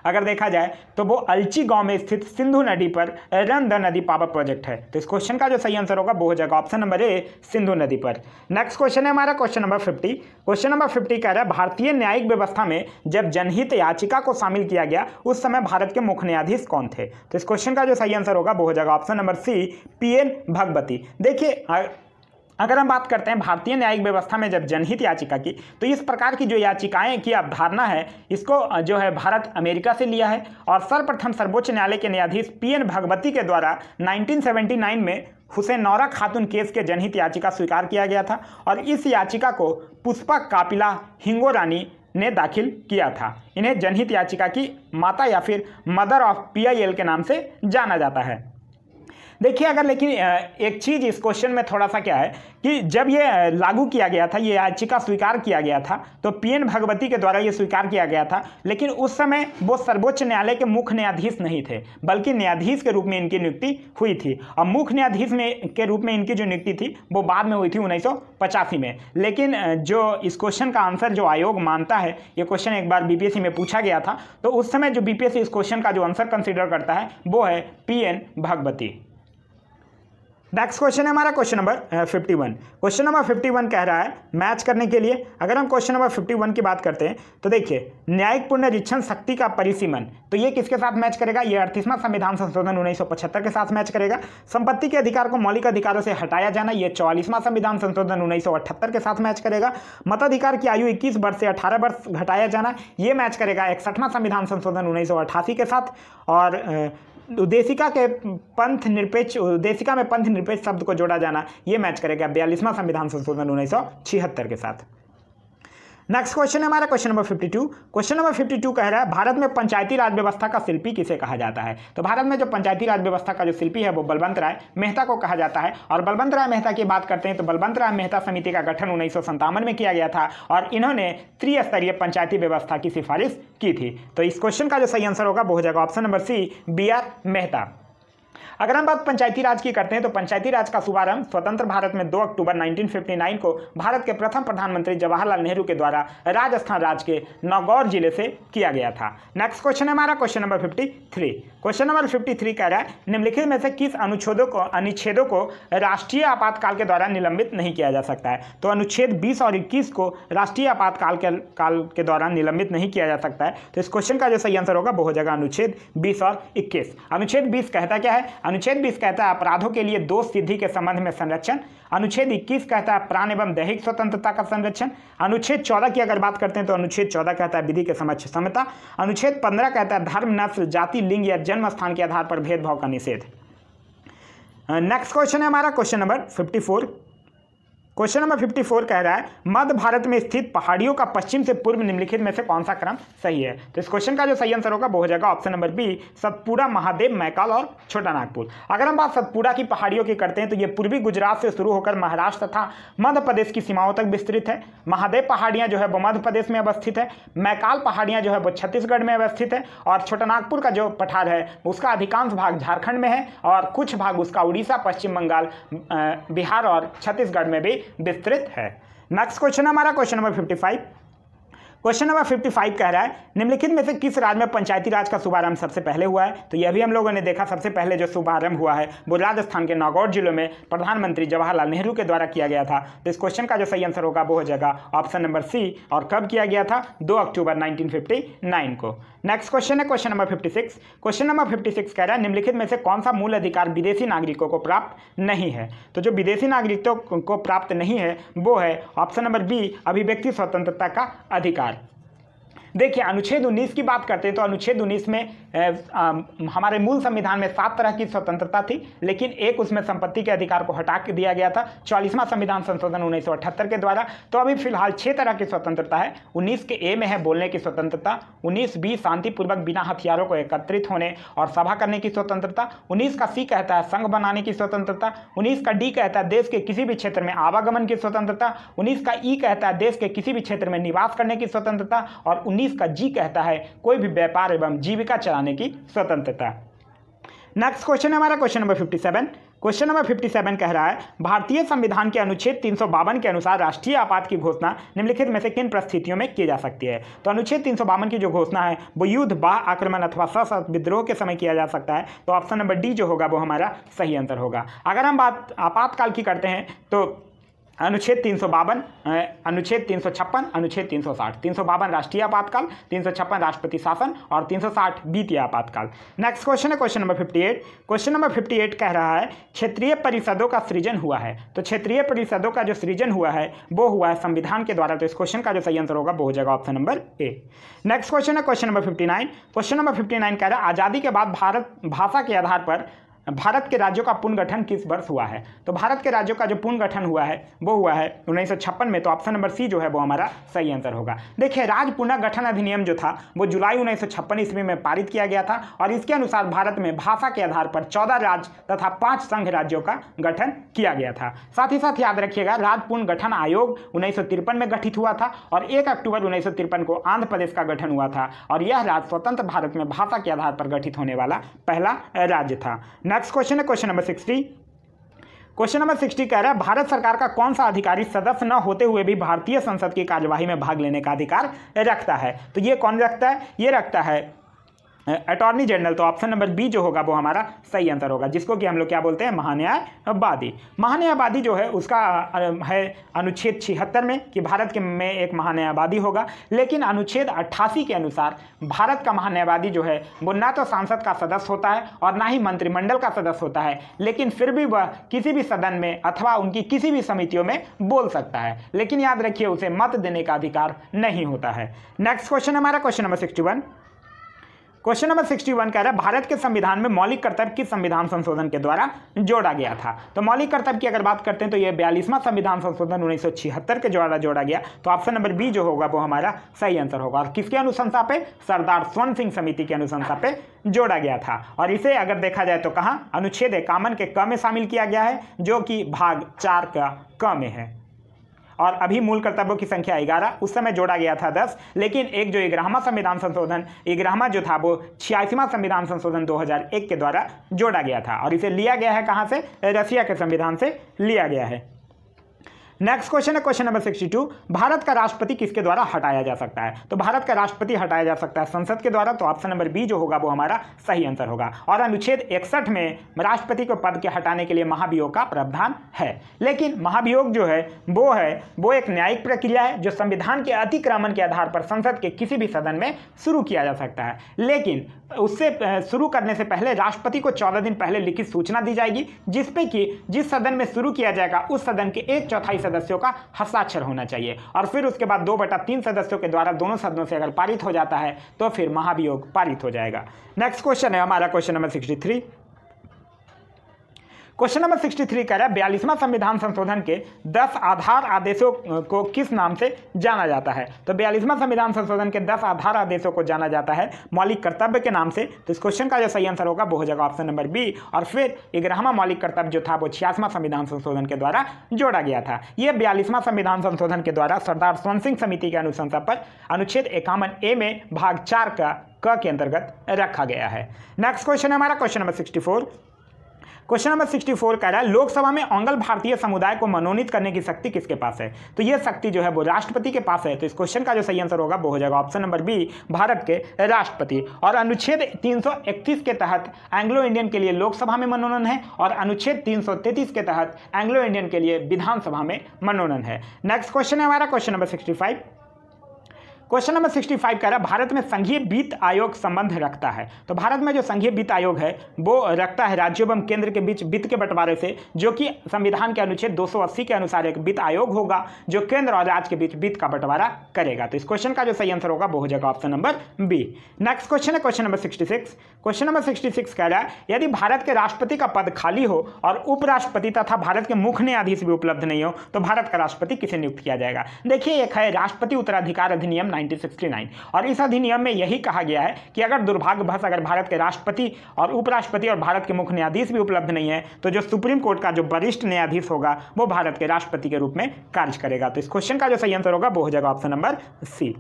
अगर देखा जाए तो वो अलची गांव में स्थित सिंधु नदी पर रन द नदी पावर प्रोजेक्ट है। तो इस क्वेश्चन का जो सही आंसर होगा वो हो जाएगा ऑप्शन नंबर ए सिंधु नदी पर। नेक्स्ट क्वेश्चन है हमारा क्वेश्चन नंबर 50। क्वेश्चन नंबर 50 कह रहा है भारतीय न्यायिक व्यवस्था में जब जनहित याचिका को शामिल किया गया उस समय भारत के मुख्य न्यायाधीश कौन थे। तो इस क्वेश्चन का जो सही आंसर होगा वो हो जाएगा option number C PN Bhagwati. देखिए अगर हम बात करते हैं भारतीय न्यायिक व्यवस्था में जब जनहित याचिका की तो इस प्रकार की जो याचिकाएं की अवधारणा है इसको जो है भारत अमेरिका से लिया है। और सर्वप्रथम सर्वोच्च न्यायालय के न्यायाधीश PN भगवती के द्वारा 1979 में हुसैन नौरा खातून केस के जनहित याचिका स्वीकार किया गया था। और इस याचिका को पुष्पा कापिला हिंगोरानी ने दाखिल किया था। इन्हें जनहित याचिका की माता या फिर मदर ऑफ PIL के नाम से जाना जाता है। देखिए अगर लेकिन एक चीज़ इस क्वेश्चन में थोड़ा सा क्या है कि जब ये लागू किया गया था, ये याचिका स्वीकार किया गया था तो PN भगवती के द्वारा ये स्वीकार किया गया था, लेकिन उस समय वो सर्वोच्च न्यायालय के मुख्य न्यायाधीश नहीं थे बल्कि न्यायाधीश के रूप में इनकी नियुक्ति हुई थी। और मुख्य न्यायाधीश में के रूप में इनकी जो नियुक्ति थी वो बाद में हुई थी 1985 में। लेकिन जो इस क्वेश्चन का आंसर जो आयोग मानता है, ये क्वेश्चन एक बार BPSC में पूछा गया था, तो उस समय जो BPSC इस क्वेश्चन का जो आंसर कंसिडर करता है वो है PN भगवती। नेक्स्ट क्वेश्चन है हमारा क्वेश्चन नंबर 51। क्वेश्चन नंबर 51 कह रहा है मैच करने के लिए अगर हम क्वेश्चन नंबर 51 की बात करते हैं तो देखिए न्यायिक पुनरीक्षण शक्ति का परिसीमन, तो ये किसके साथ मैच करेगा, ये 38वां संविधान संशोधन 1975 के साथ मैच करेगा। संपत्ति के अधिकार को मौलिक अधिकारों से हटाया जाना, ये 44वां संविधान संशोधन 1978 के साथ मैच करेगा। मताधिकार की आयु 21 वर्ष से 18 वर्ष घटाया जाना, ये मैच करेगा 61वां संविधान संशोधन 1988 के साथ। और उद्देशिका में पंथ निरपेक्ष शब्द को जोड़ा जाना, ये मैच करेगा 42वां संविधान संशोधन 1976 के साथ। नेक्स्ट क्वेश्चन है हमारा क्वेश्चन नंबर 52। क्वेश्चन नंबर 52 कह रहा है भारत में पंचायती राज व्यवस्था का शिल्पी किसे कहा जाता है। तो भारत में जो पंचायती राज व्यवस्था का जो शिल्पी है वो बलवंत राय मेहता को कहा जाता है। और बलवंत राय मेहता की बात करते हैं तो बलवंत राय मेहता समिति का गठन 1957 में किया गया था और इन्होंने त्रिस्तरीय पंचायती व्यवस्था की सिफारिश की थी। तो इस क्वेश्चन का जो सही आंसर होगा वो हो जाएगा option number C BR Mehta. अगर हम बात पंचायती राज की करते हैं तो पंचायती राज का शुभारंभ स्वतंत्र भारत में 2 अक्टूबर 1959 को भारत के प्रथम प्रधानमंत्री जवाहरलाल नेहरू के द्वारा राजस्थान राज्य के नागौर जिले से किया गया था। नेक्स्ट क्वेश्चन है हमारा क्वेश्चन नंबर 53। क्वेश्चन नंबर 53 कह रहा है निम्नलिखित में से किस अनुच्छेदों को राष्ट्रीय आपातकाल के दौरान निलंबित नहीं किया जा सकता है। तो अनुच्छेद 20 और 21 को राष्ट्रीय आपातकाल के दौरान निलंबित नहीं किया जा सकता है। तो इस क्वेश्चन का जो सही आंसर होगा वो हो जाएगा अनुच्छेद 20 और 21। अनुच्छेद 20 कहता क्या है? अनुच्छेद 20 कहता है अपराधों के लिए दोष सिद्धि के संबंध में संरक्षण। अनुच्छेद 21 कहता है प्राण एवं दैहिक स्वतंत्रता का संरक्षण। अनुच्छेद 14 की अगर बात करते हैं तो अनुच्छेद 14 कहता है विधि के समक्ष समता। अनुच्छेद 15 कहता है धर्म, नस्ल, जाति, लिंग या जन्म स्थान के आधार पर भेदभाव का निषेध। नेक्स्ट क्वेश्चन है हमारा क्वेश्चन नंबर 54। क्वेश्चन नंबर 54 कह रहा है मध्य भारत में स्थित पहाड़ियों का पश्चिम से पूर्व निम्नलिखित में से कौन सा क्रम सही है। तो इस क्वेश्चन का जो सही आंसर होगा वो हो जाएगा option number B, Satpura, Mahadev, Maikal और छोटा नागपुर। अगर हम बात सतपुड़ा की पहाड़ियों की करते हैं तो ये पूर्वी गुजरात से शुरू होकर महाराष्ट्र तथा मध्य प्रदेश की सीमाओं तक विस्तृत है। महादेव पहाड़ियाँ जो है वो मध्य प्रदेश में अवस्थित है। मैकाल पहाड़ियाँ जो है वो छत्तीसगढ़ में अवस्थित है। और छोटा नागपुर का जो पठार है उसका अधिकांश भाग झारखंड में है और कुछ भाग उसका उड़ीसा, पश्चिम बंगाल, बिहार और छत्तीसगढ़ में भी विस्तृत है। नेक्स्ट क्वेश्चन हमारा क्वेश्चन नंबर 55। क्वेश्चन नंबर 55 कह रहा है निम्नलिखित में से किस राज्य में पंचायती राज का शुभारंभ सबसे पहले हुआ है। तो यह भी हम लोगों ने देखा सबसे पहले जो शुभारंभ हुआ है वो राजस्थान के नागौर जिलों में प्रधानमंत्री जवाहरलाल नेहरू के द्वारा किया गया था। तो इस क्वेश्चन का जो सही आंसर होगा वो हो जाएगा ऑप्शन नंबर सी। और कब किया गया था? 2 अक्टूबर 1959 को। नेक्स्ट क्वेश्चन है क्वेश्चन नंबर 56। क्वेश्चन नंबर 56 कह रहा है निम्नलिखित में से कौन सा मूल अधिकार विदेशी नागरिकों को प्राप्त नहीं है। तो जो विदेशी नागरिकों को प्राप्त नहीं है वो है ऑप्शन नंबर बी, अभिव्यक्ति स्वतंत्रता का अधिकार। देखिए अनुच्छेद 19 की बात करते हैं तो अनुच्छेद 19 में हमारे मूल संविधान में 7 तरह की स्वतंत्रता थी, लेकिन एक उसमें संपत्ति के अधिकार को हटा के दिया गया था 44वां संविधान संशोधन 1978 के द्वारा। तो अभी फिलहाल 6 तरह की स्वतंत्रता है। 19 के ए में है बोलने की स्वतंत्रता। 19 बी शांतिपूर्वक बिना हथियारों को एकत्रित होने और सभा करने की स्वतंत्रता। 19 का सी कहता है संघ बनाने की स्वतंत्रता। 19 का डी कहता है देश के किसी भी क्षेत्र में आवागमन की स्वतंत्रता। 19 का ई कहता है देश के किसी भी क्षेत्र में निवास करने की स्वतंत्रता। और 19 का जी कहता है कोई भी व्यापार एवं जीविका चलाने की स्वतंत्रता। नेक्स्ट क्वेश्चन है हमारा क्वेश्चन नंबर 57। क्वेश्चन नंबर 57 कह रहा है भारतीय संविधान के अनुच्छेद 352 के अनुसार राष्ट्रीय आपात की घोषणा निम्नलिखित में से किन परिस्थितियों में की जा सकती है। तो अनुच्छेद 352 की जो घोषणा है वो युद्ध, बाह्य आक्रमण अथवा सशस्त्र विद्रोह के समय किया जा सकता है। तो ऑप्शन नंबर डी जो होगा वो हमारा सही आंसर होगा। अगर हम बात आपातकाल की करते हैं तो अनुच्छेद 352, अनुच्छेद 356, अनुच्छेद 360। 352 राष्ट्रीय आपातकाल, 356 राष्ट्रपति शासन और 360 वित्तीय आपातकाल। नेक्स्ट क्वेश्चन है क्वेश्चन नंबर 58। क्वेश्चन नंबर 58 कह रहा है क्षेत्रीय परिषदों का सृजन हुआ है। तो क्षेत्रीय परिषदों का जो सृजन हुआ है वो हुआ है संविधान के द्वारा। तो इस क्वेश्चन का जो सही आंसर होगा वो हो जाएगा option number A. Next question है क्वेश्चन नंबर 59। क्वेश्चन नंबर 59 कह रहा है आज़ादी के बाद भारत भाषा के आधार पर भारत के राज्यों का पुनर्गठन किस वर्ष हुआ है। तो भारत के राज्यों का जो पुनर्गठन हुआ है वो हुआ है 1956 में। तो ऑप्शन नंबर सी जो है वो हमारा सही आंसर होगा। देखिए राज्य पुनर्गठन अधिनियम जो था वो जुलाई 1956 ईस्वी में पारित किया गया था और इसके अनुसार भारत में भाषा के आधार पर 14 राज्य तथा 5 संघ राज्यों का गठन किया गया था। साथ ही साथ याद रखिएगा राज्य पुनर्गठन आयोग 1953 में गठित हुआ था और 1 अक्टूबर 1953 को आंध्र प्रदेश का गठन हुआ था और यह राज्य स्वतंत्र भारत में भाषा के आधार पर गठित होने वाला पहला राज्य था। नेक्स्ट क्वेश्चन है क्वेश्चन नंबर 60। क्वेश्चन नंबर 60 कह रहा है भारत सरकार का कौन सा अधिकारी सदस्य न होते हुए भी भारतीय संसद की कार्यवाही में भाग लेने का अधिकार रखता है। तो ये कौन रखता है? ये रखता है अटॉर्नी जनरल। तो ऑप्शन नंबर बी जो होगा वो हमारा सही आंसर होगा, जिसको कि हम लोग क्या बोलते हैं महान्यायवादी। महान्यायवादी जो है उसका है अनुच्छेद 76 में कि भारत के में एक महान्यायवादी होगा, लेकिन अनुच्छेद 88 के अनुसार भारत का महान्यायवादी जो है वो ना तो सांसद का सदस्य होता है और ना ही मंत्रिमंडल का सदस्य होता है, लेकिन फिर भी वह किसी भी सदन में अथवा उनकी किसी भी समितियों में बोल सकता है, लेकिन याद रखिए उसे मत देने का अधिकार नहीं होता है। नेक्स्ट क्वेश्चन हमारा क्वेश्चन नंबर 61। क्वेश्चन नंबर 61 कह रहा है भारत के संविधान में मौलिक कर्तव्य किस संविधान संशोधन के द्वारा जोड़ा गया था। तो मौलिक कर्तव्य की अगर बात करते हैं तो ये 42वां संविधान संशोधन 1976 के द्वारा जोड़ा गया। तो ऑप्शन नंबर बी जो होगा वो हमारा सही आंसर होगा और किसके अनुशंसा पे? सरदार स्वर्ण सिंह समिति की अनुशंसा पे जोड़ा गया था। और इसे अगर देखा जाए तो कहाँ अनुच्छेद 51 के क में शामिल किया गया है जो कि भाग 4 का क में है। और अभी मूल कर्तव्यों की संख्या 11, उस समय जोड़ा गया था 10, लेकिन एक जो 11वां संविधान संशोधन 11वां जो था वो 86वां संविधान संशोधन 2001 के द्वारा जोड़ा गया था और इसे लिया गया है कहाँ से? रसिया के संविधान से लिया गया है। नेक्स्ट क्वेश्चन है क्वेश्चन नंबर 62, भारत का राष्ट्रपति किसके द्वारा हटाया जा सकता है? तो भारत का राष्ट्रपति हटाया जा सकता है संसद के द्वारा, तो ऑप्शन नंबर बी जो होगा वो हमारा सही आंसर होगा। और अनुच्छेद 61 में राष्ट्रपति को पद के हटाने के लिए महाभियोग का प्रावधान है, लेकिन महाभियोग जो है वो एक न्यायिक प्रक्रिया है जो संविधान के अतिक्रमण के आधार पर संसद के किसी भी सदन में शुरू किया जा सकता है, लेकिन उससे शुरू करने से पहले राष्ट्रपति को 14 दिन पहले लिखित सूचना दी जाएगी, जिसपे कि जिस सदन में शुरू किया जाएगा उस सदन के 1/4 सदस्यों का हस्ताक्षर होना चाहिए और फिर उसके बाद 2/3 सदस्यों के द्वारा दोनों सदनों से अगर पारित हो जाता है तो फिर महाभियोग पारित हो जाएगा। नेक्स्ट क्वेश्चन है हमारा क्वेश्चन नंबर 63। क्वेश्चन नंबर 63 कह रहा है 42वां संविधान संशोधन के 10 आधार आदेशों को किस नाम से जाना जाता है? तो 42वां संविधान संशोधन के 10 आधार आदेशों को जाना जाता है मौलिक कर्तव्य के नाम से। तो इस क्वेश्चन का जो सही आंसर होगा वो हो जाएगा ऑप्शन नंबर बी। और फिर 11वां मौलिक कर्तव्य जो था वो 86वां संविधान संशोधन के द्वारा जोड़ा गया था। यह 42वां संविधान संशोधन के द्वारा सरदार स्वर्ण सिंह समिति के अनुशंसा पर अनुच्छेद 51A में भाग 4 क के अंतर्गत रखा गया है। नेक्स्ट क्वेश्चन है हमारा क्वेश्चन नंबर 64। क्वेश्चन नंबर 64 कह रहा है लोकसभा में अंगल भारतीय समुदाय को मनोनीत करने की शक्ति किसके पास है? तो यह शक्ति जो है वो राष्ट्रपति के पास है। तो इस क्वेश्चन का जो सही आंसर होगा वो हो जाएगा ऑप्शन नंबर बी, भारत के राष्ट्रपति। और अनुच्छेद 331 के तहत एंग्लो इंडियन के लिए लोकसभा में मनोनयन है और अनुच्छेद 333 के तहत एंग्लो इंडियन के लिए विधानसभा में मनोनयन है। नेक्स्ट क्वेश्चन है हमारा क्वेश्चन नंबर 65। क्वेश्चन नंबर 65 कह रहा है भारत में संघीय वित्त आयोग संबंध रखता है। तो भारत में जो संघीय वित्त आयोग है वो रखता है राज्यों एवं केंद्र के बीच वित्त के बंटवारे से, जो कि संविधान के अनुच्छेद 280 के अनुसार एक वित्त आयोग होगा जो केंद्र और राज्य के बीच वित्त का बंटवारा करेगा। तो इस क्वेश्चन का जो सही आंसर होगा वो हो जाएगा option number B. Next question है क्वेश्चन नंबर 66। क्वेश्चन नंबर 66 कह रहा है यदि भारत के राष्ट्रपति का पद खाली हो और उपराष्ट्रपति तथा भारत के मुख्य न्यायाधीश भी उपलब्ध नहीं हो तो भारत का राष्ट्रपति किसे नियुक्त किया जाएगा? देखिए एक है राष्ट्रपति उत्तराधिकार अधिनियम 1969 और इस अधिनियम में यही कहा गया है कि अगर दुर्भाग्यवश अगर भारत के राष्ट्रपति और उपराष्ट्रपति और भारत के मुख्य न्यायाधीश भी उपलब्ध नहीं है तो जो सुप्रीम कोर्ट का जो वरिष्ठ न्यायाधीश होगा वो भारत के राष्ट्रपति के रूप में कार्य करेगा। तो इस क्वेश्चन का जो सही आंसर होगा वो हो जाएगा option number C.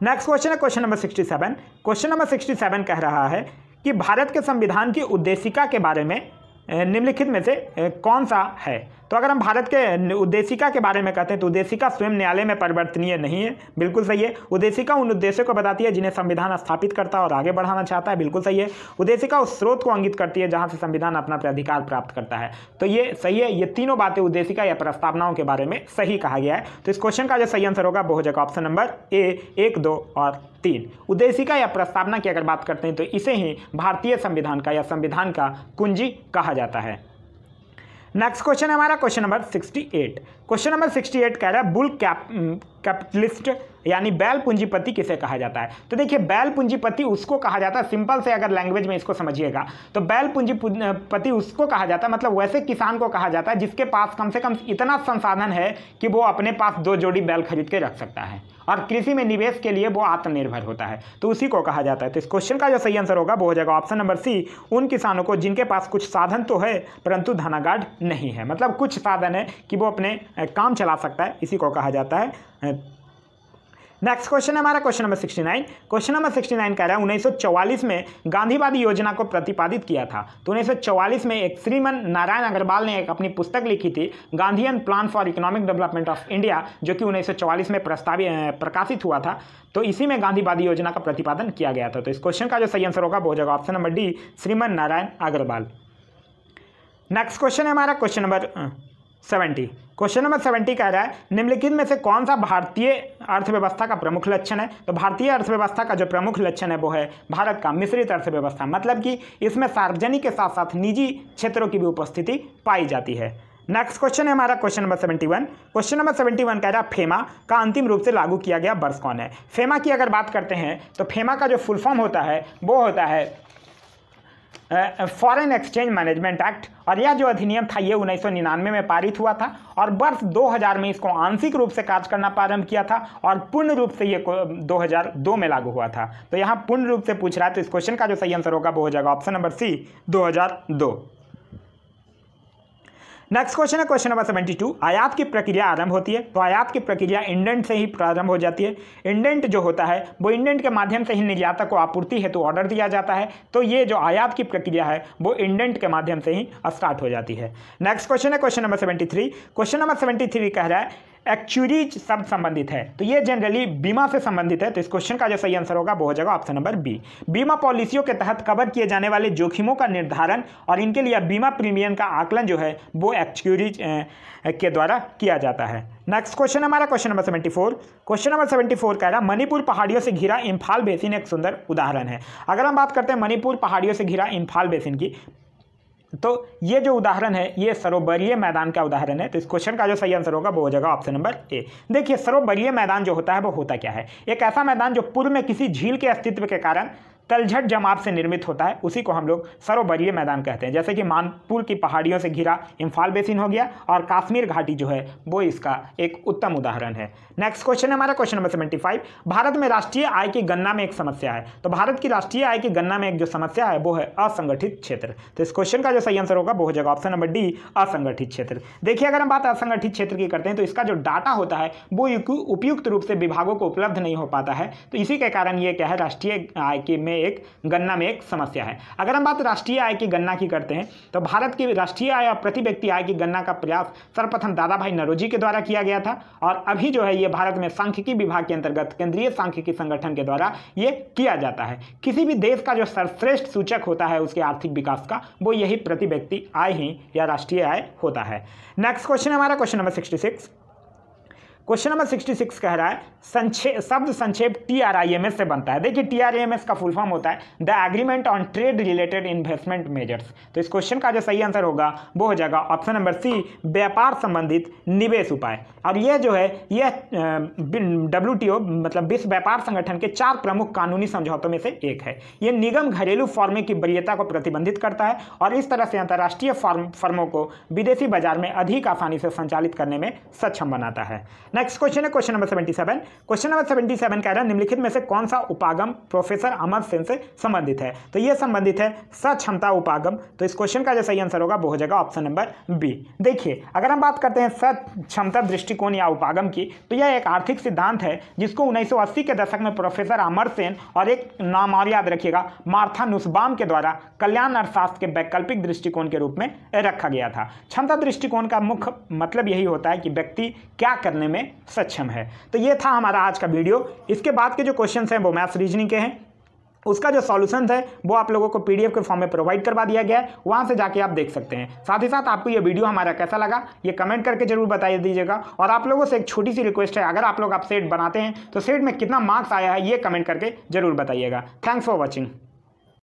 Next question है क्वेश्चन नंबर 67। क्वेश्चन नंबर 67 कह रहा है कि भारत के संविधान की उद्देशिका के बारे में निम्नलिखित में से कौन सा है? तो अगर हम भारत के उद्देशिका के बारे में कहते हैं तो उद्देशिका स्वयं न्यायालय में परिवर्तनीय नहीं है, बिल्कुल सही है। उद्देशिका उन उद्देश्यों को बताती है जिन्हें संविधान स्थापित करता है और आगे बढ़ाना चाहता है, बिल्कुल सही है। उद्देशिका उस स्रोत को इंगित करती है जहां से संविधान अपना अधिकार प्राप्त करता है, तो ये सही है। ये तीनों बातें उद्देशिका या प्रस्तावनाओं के बारे में सही कहा गया है। तो इस क्वेश्चन का जो सही आंसर होगा वो हो जाएगा ऑप्शन नंबर ए 1, 2 और 3। उद्देशिका या प्रस्तावना की अगर बात करते हैं तो इसे ही भारतीय संविधान का या संविधान का कुंजी कहा जाता है। नेक्स्ट क्वेश्चन है हमारा क्वेश्चन नंबर 68। क्वेश्चन नंबर 68 कह रहा है बुल कैपिटलिस्ट यानी बैल पूंजीपति किसे कहा जाता है? तो देखिए बैल पूंजीपति उसको कहा जाता है, सिंपल से अगर लैंग्वेज में इसको समझिएगा तो बैल पूंजीपति उसको कहा जाता है, मतलब वैसे किसान को कहा जाता है जिसके पास कम से कम इतना संसाधन है कि वो अपने पास 2 जोड़ी बैल खरीद के रख सकता है और कृषि में निवेश के लिए वो आत्मनिर्भर होता है, तो उसी को कहा जाता है। तो इस क्वेश्चन का जो सही आंसर होगा वो हो जाएगा ऑप्शन नंबर सी, उन किसानों को जिनके पास कुछ साधन तो है परंतु धनागार नहीं है, मतलब कुछ साधन है कि वो अपने काम चला सकता है, इसी को कहा जाता है। नेक्स्ट क्वेश्चन है हमारा क्वेश्चन नंबर 69। क्वेश्चन नंबर 69 कह रहा है 1944 में गांधीवादी योजना को प्रतिपादित किया था। तो 1944 में एक श्रीमन नारायण अग्रवाल ने एक अपनी पुस्तक लिखी थी Gandhian plan for economic development of India, जो कि 1944 में प्रकाशित हुआ था। तो इसी में गांधीवादी योजना का प्रतिपादन किया गया था। तो इस क्वेश्चन का जो सही आंसर होगा वो हो जाएगा option number D, Shriman Narayan Agarwal. Next question है हमारा क्वेश्चन नंबर 70। क्वेश्चन नंबर 70 कह रहा है निम्नलिखित में से कौन सा भारतीय अर्थव्यवस्था का प्रमुख लक्षण है? तो भारतीय अर्थव्यवस्था का जो प्रमुख लक्षण है वो है भारत का मिश्रित अर्थव्यवस्था, मतलब कि इसमें सार्वजनिक के साथ साथ निजी क्षेत्रों की भी उपस्थिति पाई जाती है। नेक्स्ट क्वेश्चन है हमारा क्वेश्चन नंबर 71। क्वेश्चन नंबर 71 कह रहा है फेमा का अंतिम रूप से लागू किया गया वर्ष कौन है? फेमा की अगर बात करते हैं तो फेमा का जो फुल फॉर्म होता है वो होता है फॉरेन एक्सचेंज मैनेजमेंट एक्ट, और यह जो अधिनियम था ये 1999 में पारित हुआ था और वर्ष 2000 में इसको आंशिक रूप से कार्य करना प्रारंभ किया था और पूर्ण रूप से ये 2002 में लागू हुआ था। तो यहाँ पूर्ण रूप से पूछ रहा है, तो इस क्वेश्चन का जो सही आंसर होगा वो हो जाएगा option number C, 2002। Next question है क्वेश्चन नंबर 72। आयात की प्रक्रिया आरंभ होती है, तो आयात की प्रक्रिया इंडेंट से ही प्रारंभ हो जाती है। इंडेंट जो होता है वो इंडेंट के माध्यम से ही निर्यातक को आपूर्ति हेतु ऑर्डर दिया जाता है। तो ये जो आयात की प्रक्रिया है वो इंडेंट के माध्यम से ही स्टार्ट हो जाती है। नेक्स्ट क्वेश्चन है क्वेश्चन नंबर 73। क्वेश्चन नंबर 73 कह रहा है एक्चुरीज शब्द संबंधित है, तो ये जनरली बीमा से संबंधित है। तो इस क्वेश्चन का जो सही आंसर होगा वो हो जाएगा ऑप्शन नंबर बी। बीमा पॉलिसियों के तहत कवर किए जाने वाले जोखिमों का निर्धारण और इनके लिए बीमा प्रीमियम का आकलन जो है वो एक्चुरीज के द्वारा किया जाता है। नेक्स्ट क्वेश्चन हमारा क्वेश्चन नंबर 74। क्वेश्चन नंबर 74 कह रहा है मणिपुर पहाड़ियों से घिरा इम्फाल बेसिन एक सुंदर उदाहरण है। अगर हम बात करते हैं मणिपुर पहाड़ियों से घिरा इम्फाल बेसिन की, तो ये जो उदाहरण है ये सरोवरीय मैदान का उदाहरण है। तो इस क्वेश्चन का जो सही आंसर होगा वो हो जाएगा ऑप्शन नंबर ए। देखिए सरोवरीय मैदान जो होता है वो होता क्या है, एक ऐसा मैदान जो पूर्व में किसी झील के अस्तित्व के कारण तलछट जमाव से निर्मित होता है, उसी को हम लोग सरोवरीय मैदान कहते हैं। जैसे कि मानपुर की पहाड़ियों से घिरा इम्फाल बेसिन हो गया और कश्मीर घाटी जो है वो इसका एक उत्तम उदाहरण है। नेक्स्ट क्वेश्चन है हमारा क्वेश्चन नंबर 75। भारत में राष्ट्रीय आय की गणना में एक समस्या है, तो भारत की राष्ट्रीय आय की गणना में एक जो समस्या है वो है असंगठित क्षेत्र। तो इस क्वेश्चन का जो सही आंसर होगा वो हो जाएगा ऑप्शन नंबर डी असंगठित क्षेत्र। देखिए अगर हम बात असंगठित क्षेत्र की करते हैं तो इसका जो डाटा होता है वो उपयुक्त रूप से विभागों को उपलब्ध नहीं हो पाता है, तो इसी के कारण ये क्या है राष्ट्रीय आय की में एक गणना में एक समस्या है। अगर हम बात राष्ट्रीय आय की गणना की करते हैं तो भारत की राष्ट्रीय आय और प्रति व्यक्ति आय की गणना का प्रयास सर्वप्रथम दादा भाई नौरोजी के द्वारा किया गया था, और अभी जो है ये भारत में सांख्यिकी विभाग के अंतर्गत केंद्रीय सांख्यिकी संगठन के द्वारा ये किया जाता है। किसी भी देश का जो सर्वश्रेष्ठ सूचक होता है उसके आर्थिक विकास का, वो यही प्रति व्यक्ति आय ही या राष्ट्रीय आय होता है। नेक्स्ट क्वेश्चन हमारा क्वेश्चन नंबर 66। क्वेश्चन नंबर 66 कह रहा है शब्द संक्षेप TRIMS से बनता है। देखिए TRIMS का फुल फॉर्म होता है the agreement on trade related investment measures. तो इस क्वेश्चन का जो सही आंसर होगा वो हो जाएगा ऑप्शन नंबर सी व्यापार संबंधित निवेश उपाय। और यह जो है यह WTO मतलब विश्व व्यापार संगठन के 4 प्रमुख कानूनी समझौतों में से एक है। यह निगम घरेलू फर्मों की वरीयता को प्रतिबंधित करता है और इस तरह से अंतर्राष्ट्रीय फर्मों को विदेशी बाजार में अधिक आसानी से संचालित करने में सक्षम बनाता है। नेक्स्ट क्वेश्चन है क्वेश्चन नंबर 77। क्वेश्चन नंबर 77 कह रहा है निम्नलिखित में से कौन सा उपागम प्रोफेसर अमर सेन से संबंधित है, तो यह संबंधित है सक्षमता उपागम। तो इस क्वेश्चन का जो सही आंसर होगा वो हो जाएगा ऑप्शन नंबर बी। देखिए अगर हम बात करते हैं सक्षमता दृष्टिकोण या उपागम की, तो यह एक आर्थिक सिद्धांत है जिसको 1980 के दशक में प्रोफेसर अमर सेन और एक नाम और याद रखिएगा मार्था नुसबाम के द्वारा कल्याण अर्थशास्त्र के वैकल्पिक दृष्टिकोण के रूप में रखा गया था। क्षमता दृष्टिकोण का मुख्य मतलब यही होता है कि व्यक्ति क्या करने में सक्षम है। तो ये था हमारा आज का वीडियो। इसके बाद के जो क्वेश्चंस हैं वो मैथ्स रीजनिंग के हैं, उसका जो सॉल्यूशंस है वो आप लोगों को PDF के फॉर्म में प्रोवाइड करवा दिया गया है, वहां से जाके आप देख सकते हैं। साथ ही साथ आपको ये वीडियो हमारा कैसा लगा ये कमेंट करके जरूर बता दीजिएगा। और आप लोगों से एक छोटी सी रिक्वेस्ट है, अगर आप लोग सेट बनाते हैं तो सेट में कितना मार्क्स आया है ये कमेंट करके जरूर बताइएगा। Thanks for watching.